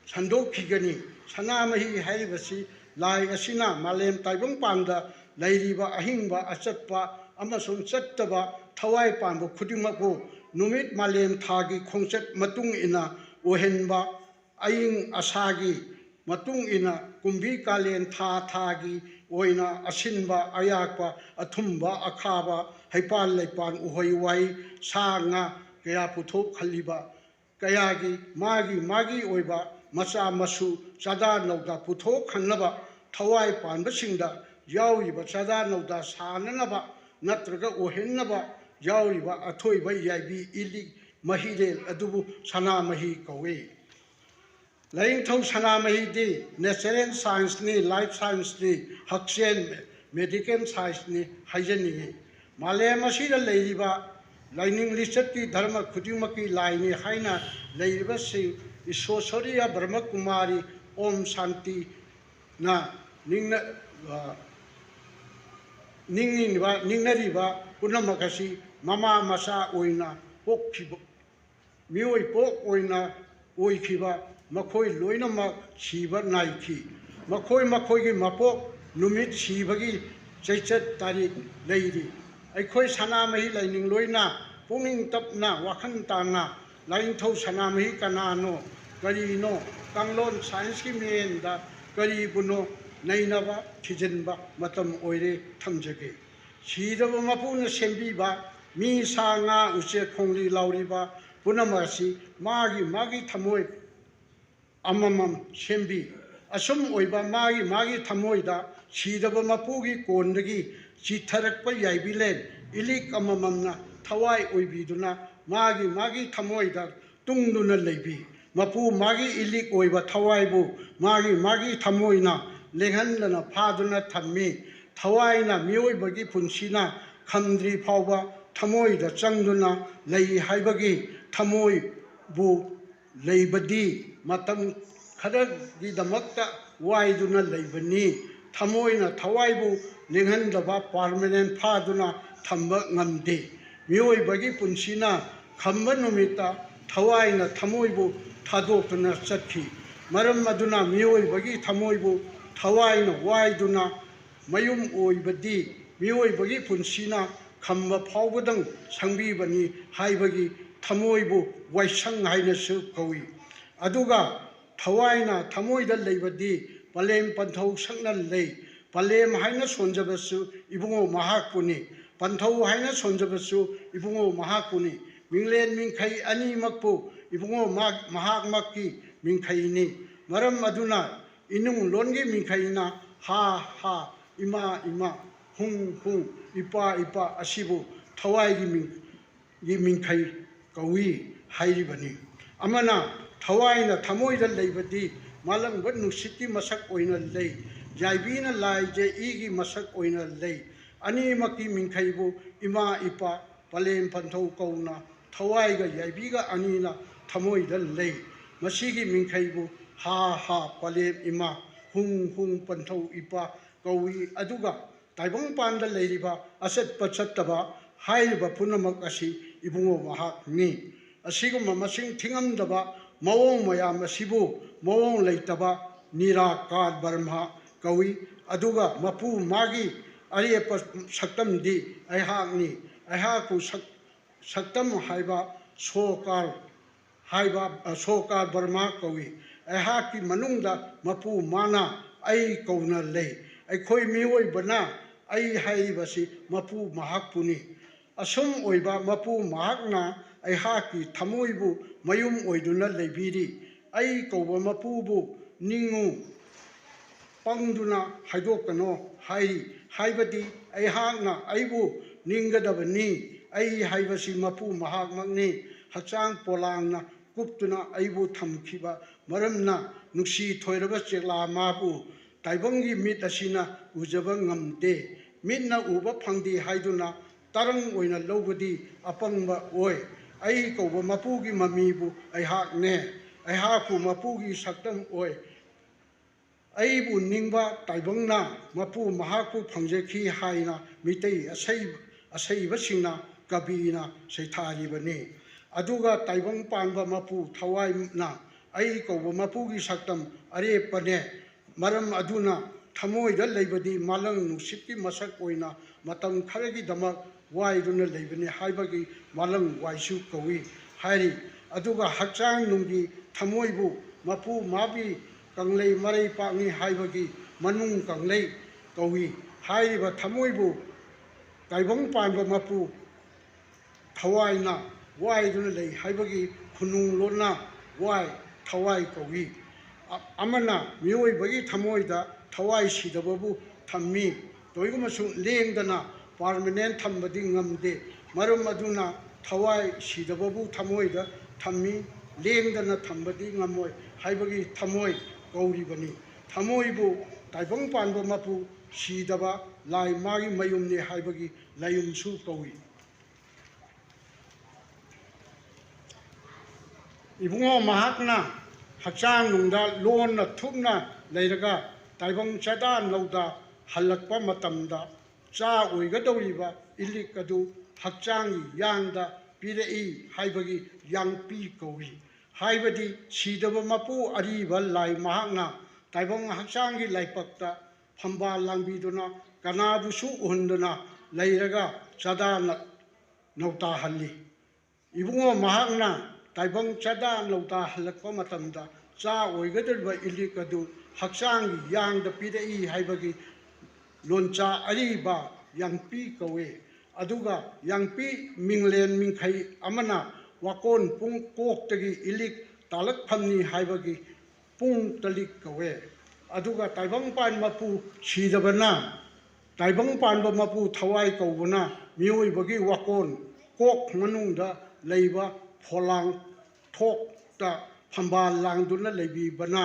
Sandok Kigani Sanamahi Haribasi Lai Asina Malem Taibang Panda Leidiba Ahingba Asatpa Amazon Sattaba Tawai Pamba Kudimaku Numit Malem Tagi Kongset Matung Ina Ohenba Aing Asagi Matung Ina Kumbi Kalen Thagi Oina Asinba Ayakpa Atumba Akaba Haipan Leipan Uhoiwai Sanga Kaya Putok Khaliba Kayagi Magi Oiba Masa Masu Sada Nauda Putok Hanaba Tawai Pan Basingda Yauriba Sada Nauda Sananaba Natraga Ohenaba Yauriba Atoiba Yabi Ili Mahide Adubu Sanamahi Kawe Laing Tau Sanamahi Di Natural Science Ni Life Science Ni Hakshen Medical Science Ni Hygiene Malemashida Ladiba Lining Lisati Dharma Kudimaki Laini Haina Ladiba Singh Isosoria Brahma Kumari Om Shanti Na Ningnariba Punamakasi Mama Masa Oina Pokkiba Mioi Pok Oina Oikiba Makoi Loinama Shiba Naiki Makoi Mapok Numit Shibagi Chachat Tari Lady Aikoi Sanamahi Lining Loina Punging Tapna Wakantana Lain To Sanamahi Kanano Karino Kanglon Science Kimenda Karibuno Nainaba Tijenba Matam Oire Tamjake Shidaba Mapuna Sembiba Mi Sanga Uche Kongli Lauriba Punamasi Magi Tamoi Amamam Sembi Asum Oiba Magi Tamoida Shidaba Mapugi Kondagi Chitarakpa Yaibilen Ilik Amamamna Tawai Oibiduna Magi Tamoida Tungduna Lebi Mapu Magi Ilik Oiba Tawaibu Magi Tamoina Lehanlana Paduna Tammi Tawaina Mioi Bagi Punsina Kandri Pauba Tamoida Changduna Lei Haibagi Tamoi Bu Leibadi Matam Kadagi Damakta Waiduna Leibani Tamoina Tawaibu Lehandaba Permanent Paduna Tamba Ngamde Mioi Bagi Punsina Kambanumita Tawaina Tamoibu Tadokuna Saki Maram Maduna Mioi Bagi Tamoibu Tawaina Waiduna Mayum Oibadi Mioi Bagi Punsina Kamba Paugadang Sangbibani Haibagi Tamoibu Waisang Hainasu Kawi Aduga Tawaina Tamoida Labadi Palem Pantau Sangna Lay Palem Haina Sonjabasu Ibungo Mahakuni Pantau Haina Sonjabasu Ibungo Mahakuni Minglen Minkai Ani Makpu Ibungo Mahak Maki Minkaini Maram Maduna Inung Longi Minkaina Ha Ima hung ipa asibu thawai gi ming khai kawi hairi bani amana thawai na thamoi da leibadi malang ba nusit ki masak oina lei jaibi na lai je i gi masak oina lei ani maki ming khai bu ima ipa palem panthau kauna thawai ga jaibi ga ani na thamoi da lei masigi ming khai bu ha palem ima hung panthau ipa kawi aduga taibong panda leiriba aset pachattaba hairiba punamak asi ibungo mahak ni asiguma masing thingamdaba mawong mayam asibu mawong leitaba nirakad barma kawi aduga mapu magi ariyepa saktam di aihak ni aihaku saktam haiba sokar barma kawi aihaki manungda mapu mana ai kauna lei aikhoi mioi bana ai haibasi mapu mahakpuni asum oiba mapu mahakna ai haki thamoibu mayum oiduna leibiri ai kauba mapubu ningu pangduna haidokano haibadi ai hakna aibu ningadabani ai haibasi mapu mahakmakni hachang polangna kuptuna aibu thamkhiba maramna nuksi thoiraba chekla mapu taibongi mit asina ujaba ngamde mitna uba phangdi haiduna tarang oina lobadi apangba oi ai kauba mapugi mamibu ai hakne ai haku mapugi saktam oi ai bu ningba taibongna mapu mahaku phangjekhi haina mitei asai basingna kabina seithari bani aduga taibong panba mapu thawai na ai kauba mapugi saktam are pane maram aduna thamoi da leibadi malang nusitki masak oina matam kharagi damak wai duna leibani haibagi malang waisu kawi hairi aduga hakchang nungi thamoi bu mapu mabi kanglei marai pakni haibagi manung kanglei kawi hairi ba thamoi bu taibong panba mapu thawai na wai duna lei haibagi khunung lona wai thawai kawi amana mioi bagi thamoi da thawai sidababu thammi toigumasu lengdana permanent thambadi ngamde marum aduna thawai sidababu thamoi da thammi lengdana thambadi ngamoi haibagi thamoi kauri bani thamoi bu taibong panba mapu sidaba lai magi mayumne haibagi layumsu kawi ibungo mahakna hakchang nungda lonna thupna leiraga taibong chada nauda halakpa matamda cha oigadoriba ilik adu hakchangi yangda pirei haibagi yangpi kawi haibadi sidaba mapu ariba lai mahakna taibong hakchangi laipakta phamba langbiduna kanabusu uhunduna leiraga chada nauta halli ibungo mahakna taibong chada nauta halakpa matamda cha oigadoriba ilik adu hakchangi yangda pirei haibagi loncha ariba yangpi kawe aduga yangpi minglen mingkhai amana wakon pung koktagi ilik talak phamni haibagi pung talik kawe aduga taibang pan mapu sidabana taibang pan ba mapu thawai kaubana mioi bagi wakon kok manungda leiba pholang thok ta phamba langduna leibi bana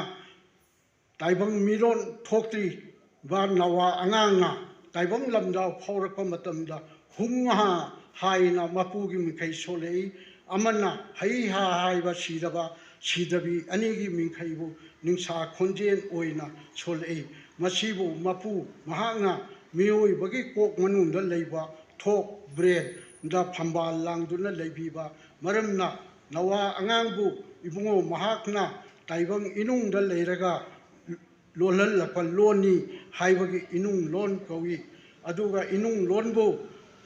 taibang miron thokti ba nawa anganga taibang lamda phaurakpa matamda hunga haina mapugi minkhai solei amana haiha haiba sidabi anigi minkhai bu ningsha khonjen oina solei masibu mapu mahanga mioi bagi kok manunda leiba thok brain da phamba langduna leibiba maramna nawa angangbu ibungo mahakna taibang inungda leiraga lolal lapal loni haibagi inung lon kawi aduga inung lonbu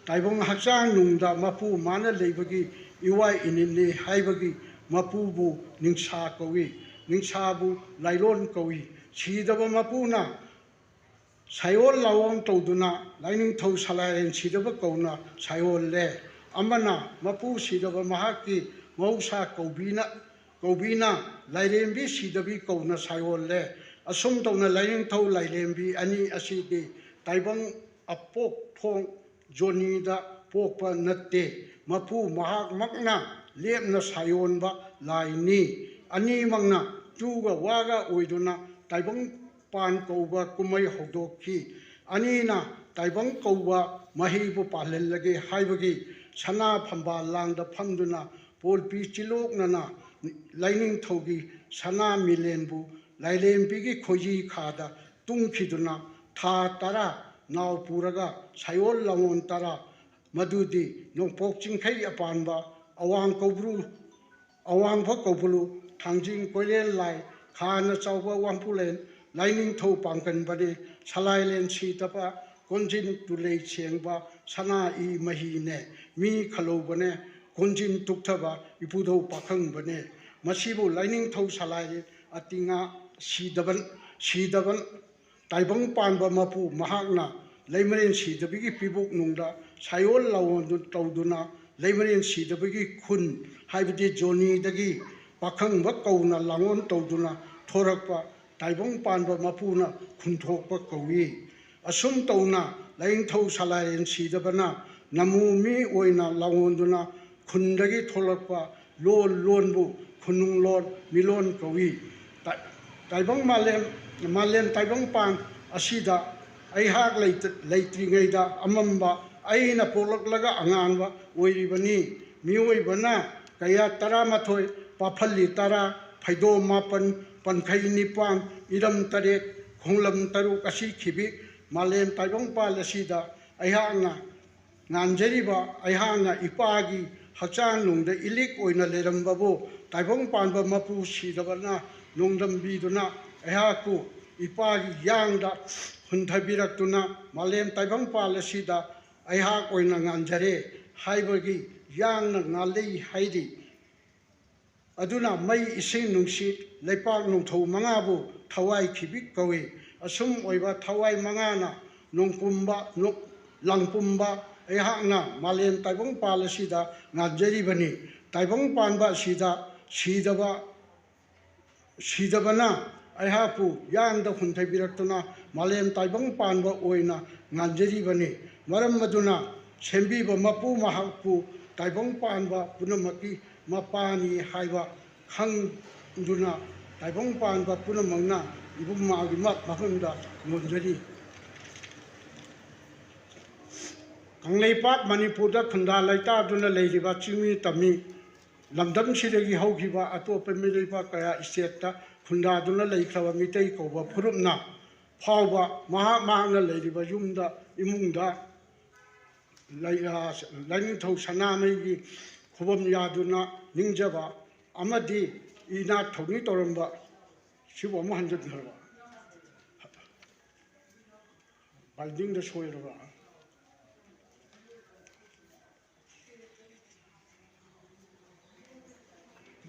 taibong hakchang nungda mapu mana leibagi iwai inini haibagi mapu bu ningsha kawi ningsha bu lailon kawi sidaba mapu na sayol lawong tawduna laining thau salayen sidaba kauna sayol le amana mapu sidaba mahaki mausa kaubina lairembi sidabi kauna sayol le asum tawna laining thau lailembi ani asidi taibang apok thong Johnny da pokpa natte mapu mahak makna lepna sayon ba laini ani mangna tuga waga oiduna taibang pan kauba kumai hodokki ani na taibang kauba mahibu palellage haibagi sana phamba langda phamduna polpi chilok nana lining thogi sana milenbu lailempi gi khoji khada tungkhiduna tha tara naw puraga sayol langon tara madudi nongpok chingkhai apanba awang kobru awang pha kobulu thangjing koilel lai khana chawba wangpulen lining tho pangkan bade salai len si tapa konjin tulei chengba sana I mahi ne mi khalo bane konjin tukthaba ipudho pakhang bane masibu lining tho salai atinga sidaban taibang panba mapu mahakna leimaren sidabigi pibuk nungda sayol lawon tawduna leimaren sidabigi khun haibidi Johnny dagi pakhang ba kauna langon tawduna thorakpa taibang panba mapuna khunthokpa kawi asum tawna laing thau salaren sidabana namu mi oina lawonduna khundagi tholakpa lonbu khunung lon milon kawi taibang malem taibang pan asida ai hak leitringeida amamba aina polaklaga anganwa oiribani mioi kaya tara mathoi pafalli tara phaido mapan pankhai nipan iram tare khonglam taru kasi khibi malem taibang pal asida aihanga nganjeriba aihanga ipagi hachang lungda ilik oina lerambabo taibang panba mapu sidabana nongdam biduna aihaku ipagi yangda hunthabiraktuna malem taibang pal asida aihak oina nganjare haibagi yangna ngalei haidi aduna mai ising nungsit leipak nungthau mangabu thawai khibik kawi asum oiba thawai mangana nongpumba langpumba aihakna malem taibang pal asida nganjari bani taibang panba sida sidabana aihapu yangda hunthabiraktuna malem taibang panba oina nganjari bani maram maduna sembiba mapu mahakpu taibang panba punamaki mapani haiba khangduna taibang panba punamangna ibumagi mafamda ngonjari Kangleipak Manipurda khunda laita duna leiriba chimi tami lamdam sidagi haugiba atopa mileipa kaya state khunda duna leikhaba mitei koba phurumna phawba mahana leiriba yumda imungda lainin thau sanamai gi khubam yaduna ningjaba amadi ina thoni toramba sibo mo hanjat dharba balding da soiraba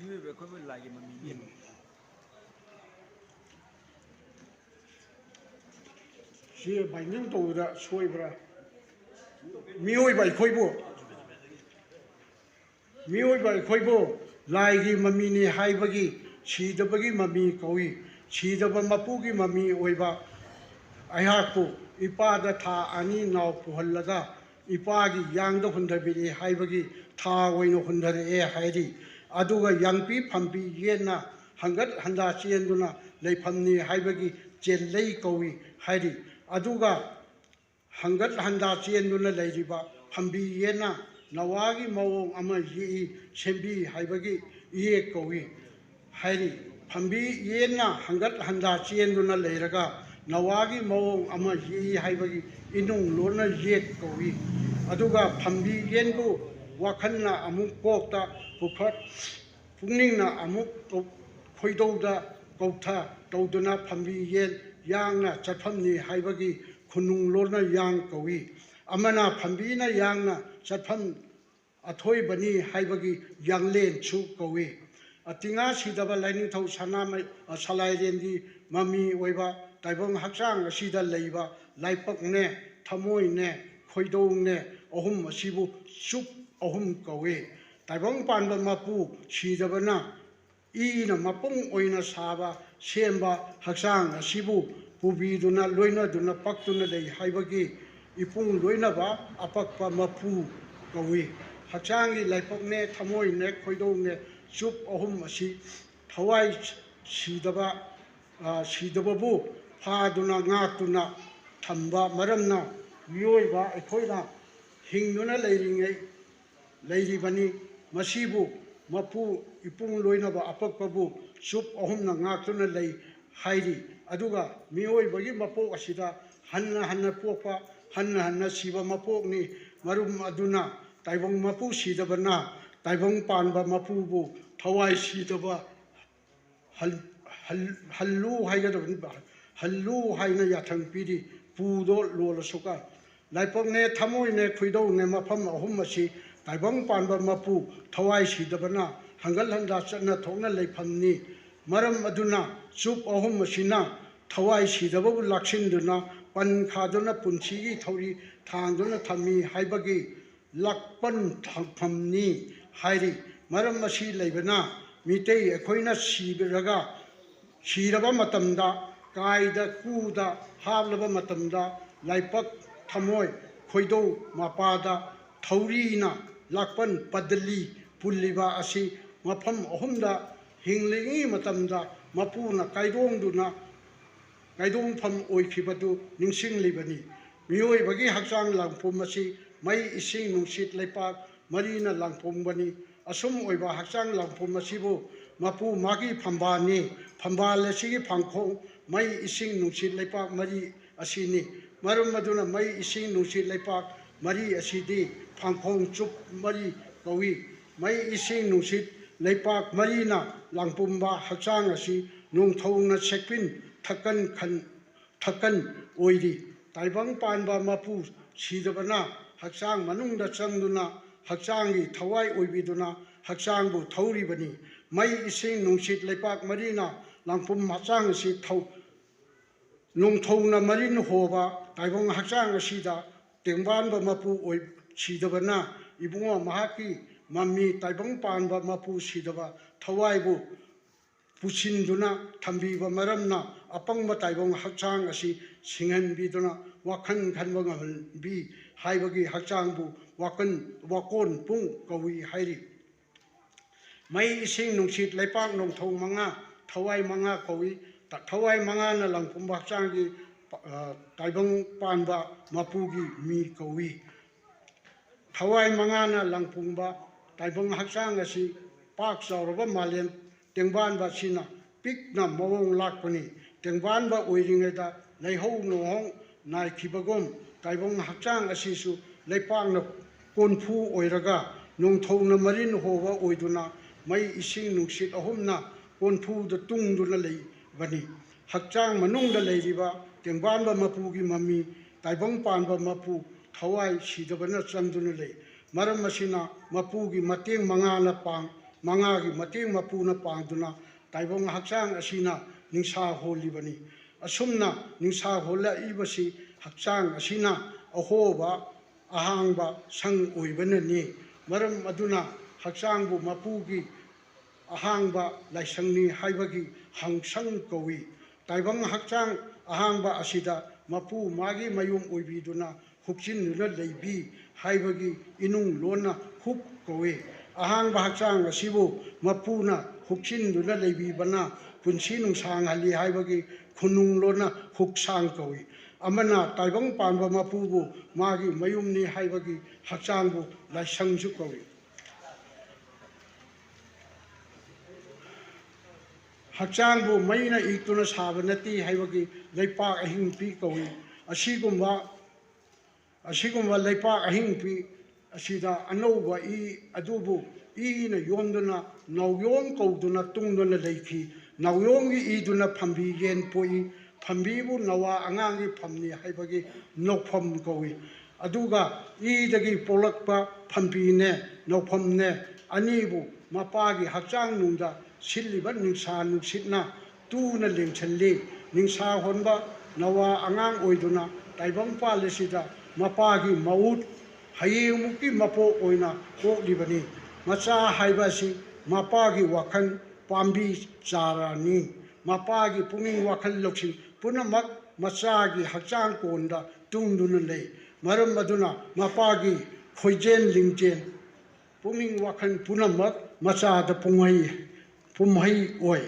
Như vậy có phải là gì mà mình nhìn si balding to da soibra mioi bai khoibo lai gi mami ni haibagi sidabagi mami kawi sidaba mapugi mami oiba aihaku ipada tha ani naw puhallaga ipagi yangda hundabiri haibagi tha oino hundare e hairi aduga yangpi phampi yena hangat handa chienduna leiphamni haibagi chelei kawi hairi aduga hangat handa chienduna leiriba phambi yena nawagi mawong ama yi sembi haibagi ye kawi hairi phambi yena hangat handa chienduna leiraga nawagi mawong ama yi haibagi inung lona ye kawi aduga phambi yenbu wakhanna amuk kokta pukhat pungningna amuk khoidouda koutha tawduna phambi yen yangna chatphamni haibagi khunung lona yang kawi amana phambi na yangna chatpham athoi bani haibagi yanglen chu kawi atinga sidaba laining thau sanamai salai rendi mami oiba taibang hakchang asida leiba laipak ne thamoi ne khoidou ne ahum asibu sup ahum kawe taibang panba mapu sidabana ina mapung oina saba semba hakchang asibu pubiduna loina duna paktuna lei haibagi ipung loinaba apakpa mapu kawi hachangi laipokne thamoine khoidongne chup ahum asi thawai sidababu phaduna ngatuna thamba maramna miyoiba ekhoina hingduna leiribani masibu mapu ipung loinaba apakpabu chup ahumna ngatuna lei hairi aduga miyoibagi mapok asida hanna pokpa hanna siba mapok ni marum aduna taibong mapu sidabana taibong panba mapu bu thawai sidaba hallu haina yathang pidi pudo lola suka laipok ne thamoi ne khuido ne mafam ahum asi taibong panba mapu thawai sidabana hangal handa chana thongna leiphamni maram aduna chup ahum asina thawai sidababu laksinduna pan khaduna punchi thori thangduna thami haibagi lakpan thangphamni hairi maram asi leibana mitei ekhoina siraba matamda kaida kuda hablaba matamda laipak thamoi khoido mapada thaurina lakpan padali pulliba asi mafam ahumda hinglingi matamda mapuna kaidongduna kaidong pham oikhibadu ningsing libani mioi bagi hakchang langpum asi mai ising nungsit leipak marina langpum bani asum oiba hakchang langpum asibu mapu magi phambani phambal asigi phangkhong mai ising nungsit leipak mari asini marum maduna mai ising nungsit leipak mari asidi phangkhong chup mari kawi mai ising nungsit leipak marina langpumba hakchang asi nungthongna sekpin thakan oiri taibang panba mapu sidabana hakchang manungda changduna hakchangi thawai oibiduna hakchangbu thauribani mai ising nungsit leipak marina langpum machang asi nungthongna marin hoba taibang hakchang asida tengbanba mapu oi sidabana ibungo mahaki mami taibang panba mapu sidaba thawaibu puchinduna thambiba maramna apangba taibong hakchang asi singhanbiduna wakhan khanba ngabi haibagi hakchangbu wakon pung kawi hairi mai ising nungsit leipak nongthong manga thawai manga kawi thawai manga na langpumba hakchangi taibong panba mapugi mi kawi thawai manga na langpumba taibong hakchang asi pak sauraba malen tengbanba sina pikna mawong lakpani tengbanba oiringeda leihau nohong naikibagom taibong hakchang asisu leipakna konphu oiraga nongthongna marin hoba oiduna mai ising nungsit ahumna konphu da tungduna lei bani hakchang manungda leiriba tengbanba mapugi mami taibong panba mapu thawai sidabana changduna lei maram asina mapugi mateng mangana pang mangagi mateng mapuna pangduna taibong hakchang asina ningsha holibani asumna ningsha hola ibasi hakchang asina ahoba ahangba sang oibanani maram aduna hakchangbu mapugi ahangba laisangni haibagi hangsang kawi taibong hakchang ahangba asida mapu magi mayum oibiduna hukchinuna leibi haibagi inung lona huk kawi ahangba hakchang asibu mapuna hukchinuna leibibana punsi nungsang hali haibagi khunung lona huksang kawi amana taibong panba mapubu magi mayumni haibagi hakchangbu laisangju kawi hakchangbu maina ituna sabanati haibagi leipak ahing pi kawi asigumba leipak ahing pi asida anouba adubu na yomduna nawyom kauduna tungduna leiki nawyomgi iduna phambi yen poi phambibu nawa angangi phamni haibagi nokpham kawi aduga dagi polakpa phambine nokphamne anibu mapagi hakchang nungda silliba ningsha nuksitna tuna lengchalli ningsha honba nawa angang oiduna taibang palesida mapagi maut hayemukki mapo oina koklibani macha haibasi mapagi wakhan pambi charani mapagi punging wakhan loksin punamak machagi hakchang konda tungduna lei maram aduna mapagi khoijen lingjen puming wakhan punamak macha da pumhai oi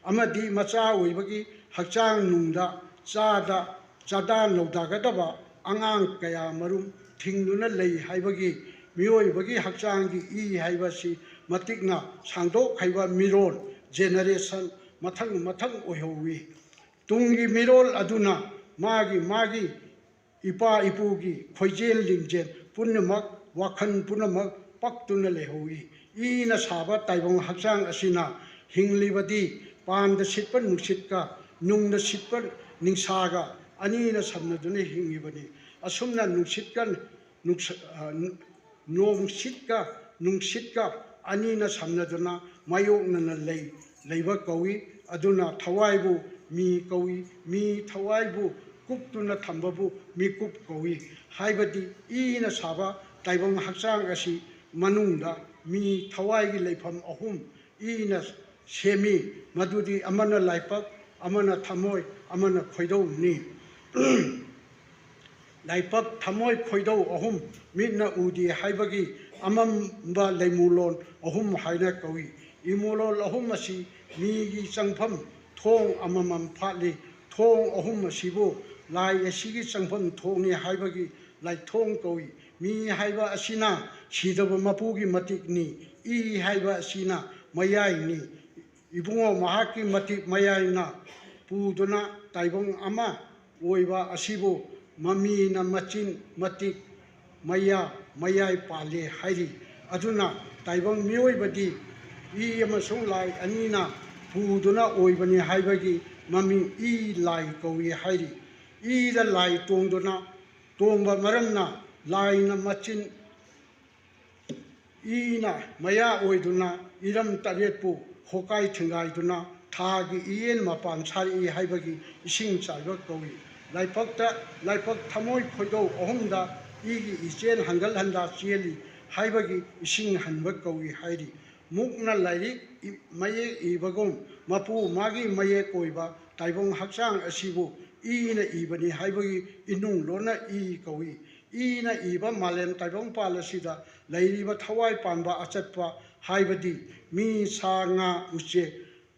amadi macha oibagi hakchang nungda chada nokda gadaba angang kaya marum thingluna lei haibagi miyoibagi hakchangi I haibasi matikna sangdok haiba mirol generation mathang oihowi tungi mirol aduna magi ipa ipugi khoijen lingjen punamak wakhan punamak paktuna lehowi ina saba taibong hakchang asina hinglibadi panda sitpa nusitka nungda sitpa ningsaga anina samnaduna hingibani asumna nungsitkan nungsitka anina samnaduna mayoknana leiba kawi aduna thawaibu mi kawi mi thawaibu kuptuna thambabu mi kup kawi haibadi ina saba taibong hakchang asi manungda mi thawai leifam ahum ina semi madudi amana laipak amana thamoi amana khoidou ni laipak thamoi khoidou ahum mitna udi haibagi amamba leimulon ahum haina kawi imulol ahum asi mi gi changpham thong amamam phatli thong ahum asibu lai asigi changpham thong ni haibagi lai thong kawi mi haiba asina sidaba mapugi matik ni I haiba asina mayai ni ibungo mahaki matik mayai na puduna taibong ama oiba asibu mami na machin matik mayai pale hairi aduna taibong miyoibadi I amasung lai anina puduna oibani haibagi mami I lai kawi hairi I da lai tongba maramna lai na machin ina maya oiduna iram taretpu hokai thingai duna thagi ien mapan sari haibagi ising chaiba kawi laipak thamoi khoidou ohumda igi ichen hangal handa cheli haibagi ising hanba kawi hairi mukna lairi maye ibagom mapu magi maye koiba taibong hakchang asibu ina ibani haibagi inung lona I kawi ina iba malem taibong palasida lairiba thawai panba achatpa haibadi mi sa nga uche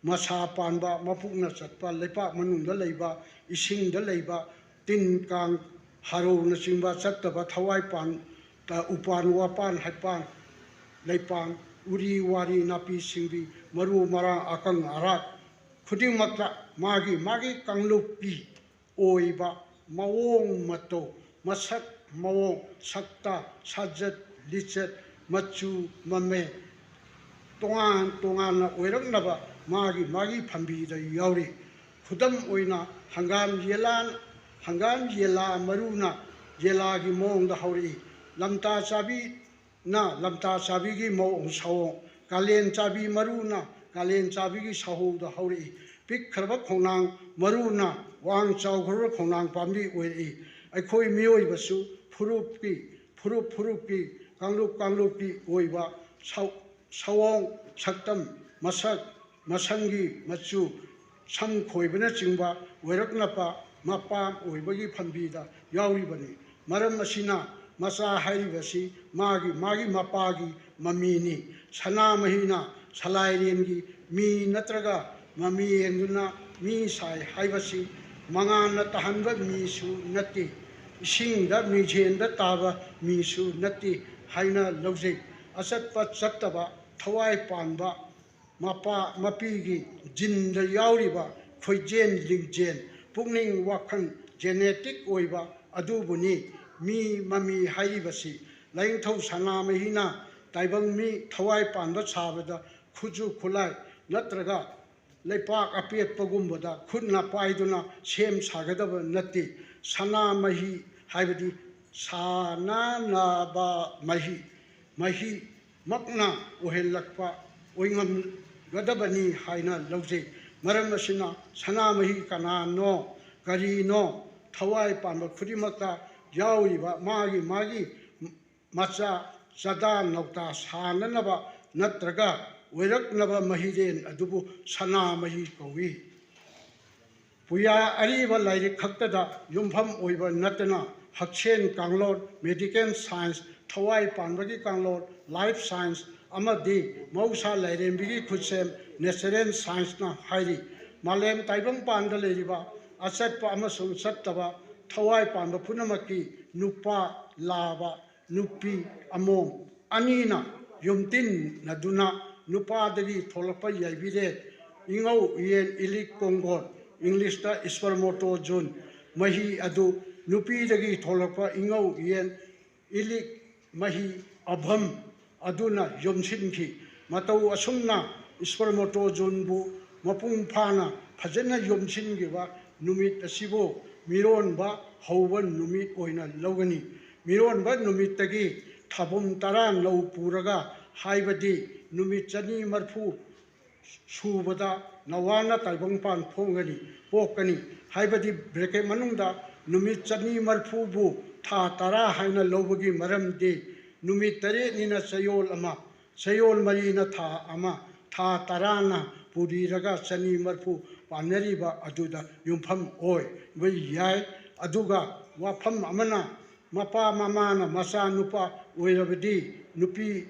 masa panba mapukna chatpa lepa manungda leiba isingda leiba tin kang haro na chingba chattaba thawai pan ta upan wapan haipan leipang uri wari napi singbi maru mara akang arak khuding makta magi kanglupi oiba mawong mato masak mawong sakta sajat lichet machu mame tongan na oiraknaba magi phambi da yauri khudam oina hangam yela maruna yela gi mong da hauri lamta chabi gi mong sawo kalen chabi maruna kalen chabi gi saho da hauri pik kharba khonang maruna wang chau khar khonang pambi oi aikhoi mioi basu furup kanglup oiba sawong saktam masangi machu sam khoibana chingba oiraknapa mapam oibagi phanbida yauribani maram asina macha hairibasi magi mapagi mamini sana mahina salairengi mi natraga mami enguna mi sai haibasi mangana tahanba mi su natti isingda mi jenda taba mi su natti haina lawjei asatpa chattaba thawai panba mapigi jinda yauriba khoijen lingjen pukning wakhan genetic oiba adubuni mi mami haibasi laingthau sana mahina taibang mi thawai panba sabada khuju khulai natraga leipak apet pagumbada khutna paiduna sem sagadaba natti sana mahi haibadi sana naba mahi makna ohelakpa oingam gadabani haina lawjei maram asina sana mahi kana no kari no thawai panba khurimakta yauriba magi macha chada nokta sananaba natraga oiraknaba mahiren adubu sana mahi kawi puya ariba lairi khaktada yumpham oiba natana Hakchen Kanglot, Medical Science, Thawai Panbagi Kanglot, Life Science, Amadi, Mausa Lairembigi Kutsem, Natural Science na Hairi, Malem Taibang Panda Leriba, Asat Pamasung Satava, Thawai Panda Punamaki, Nupa, Lava, Nupi, Amom, Anina, Yumtin, Naduna, Nupa Dagi, Tolapa Yavide, Ingo Yen Ilik Kongon, English ta Isparmoto Jun, Mahi Adu, Nupi Dagi, Tolapa, Ingo Yen Ilik Mahi Abham, Aduna, Yumshinki, Matau Asumna, Isparmoto Junbu, Mapung Pana, Pajana Yumshingiva, Numit Asibo, Miron ba, Hovan Numit Oina Logani, Miron ba Numit Tagi, Tabum Taran Low Puraga, Haibadi, Numit Jani Marfu, Subada, Nawana Taibong Pan Pongani, Pokani, Haibadi Breke Manunda, Numit Jani Marfubu, Ta Tara Haina Lobagi Maram de, Numit Tare Nina Sayol Ama, Sayol Marina Ta Ama, Ta Tarana, Pudiraga Sani Marfu, Paneriba Aduda, Yumpam Oi, Way Yai, Aduga, Wapam Amana, Mapa Mamana, Masa Nupa, Uirabadi, Nupi,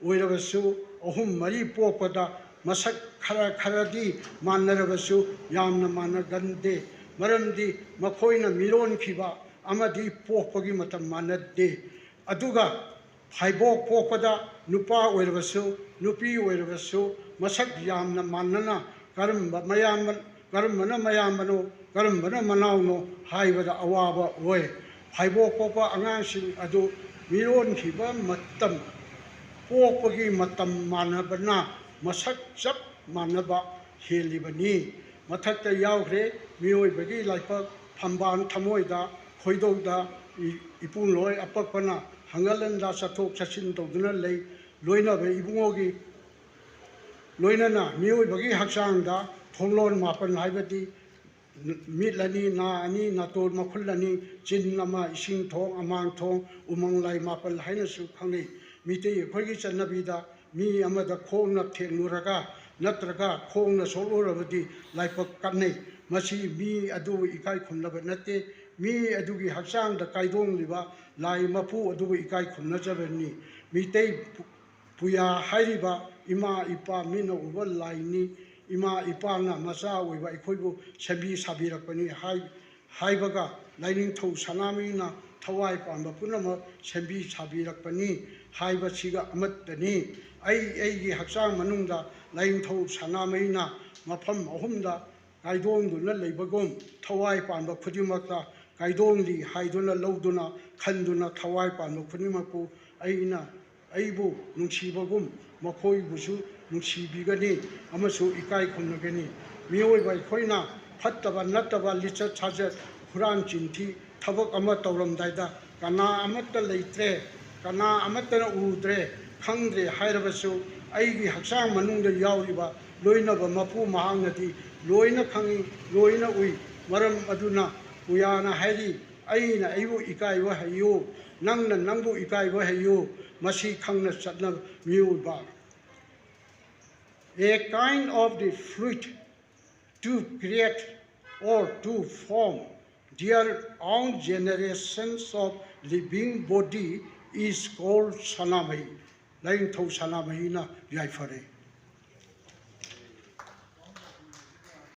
Uirabasu, Ohum Mari Popada, Masak Karadi, Manarabasu, Yamna Mana Gande, Maramdi, Makoina Miron Kiba, Amadi Popagi Matamana de, Aduga, Haibo Popada, Nupa Uirabasu, Nupi Uirabasu, Masak Yamna Manana, Karamba Mayaman, Karamana Mayamano, Karambana Manauno, Haibada Awaba Way, Haibo Popa Anganshin Adu, Miron Kiba Matam, Popagi Matam Manabana, Masak Sap Manaba, Hilibani, Matata Yaure, Mio Bagi Laipa, Pamban Tamoida, Hoidoda, Ipunloy, Apapana, Hangalanda Satok Sashin Doguna Lay, Loina Ibungogi, Loinana, Mio Bagi Haksanga, Tolon Mapan Haibati, Midlani, Na Ani, Nator Makulani, Jin Lama, Ising Tong, Amang Tong, Umang Lai Mapal Hainasu Kangi, Miti, Pogis and Nabida, Mi Amada Kona Tenuraga, Natraga, Kona Soloravati, Laipa Kane, Masi, Mi Adu Ikai Kunabanate, Mi Adugi Haksang, the Kaidong Liva, Lai Mapu Adu Ikai Kunajavani, Mite Puya Hairiba, Ima Ipa Mina Uva Laini, Ima Ipana Masa Wiva Ikoibu, Sabi Sabirapani, Haibaga, Lining to Sanamina, Tawai Pamba Punama, Sabi Sabirapani, Haiba Siga Amatani, Ai Haksang Manunda, Lining to Sanamina, Mapam Ohunda, Kaidong Duna Labagum, Tawai Pamba Pudimaka, Kaidong Li, Haiduna Loduna, Kanduna, Tawai Pamba Pudimaku, Aina, Aibu, Nunsibagum, Makoi Busu, Nunsibigani, Amasu Ikai Kunagani, Mio by Koina, Patava Natava Litcha Taja, Huran Chinti, Tabak Amatoram Daida, Kana Amata Laitre, Kana Amata Udre, Kangre, Hairabasu, Aigi Haksang Manunda Yauriba, Loina Mapu Mahangati, Loina Kangi, Loina Ui, Maram Aduna, Uyana Hari, Aina Ayu Ikai Wahayu, Nangna Nangu Ikai Wahayu, Masi Kangna Satna Miuba. A kind of the fruit to create or to form their own generations of living body is called Sanamai. Lain to Sanamai na Yaifare.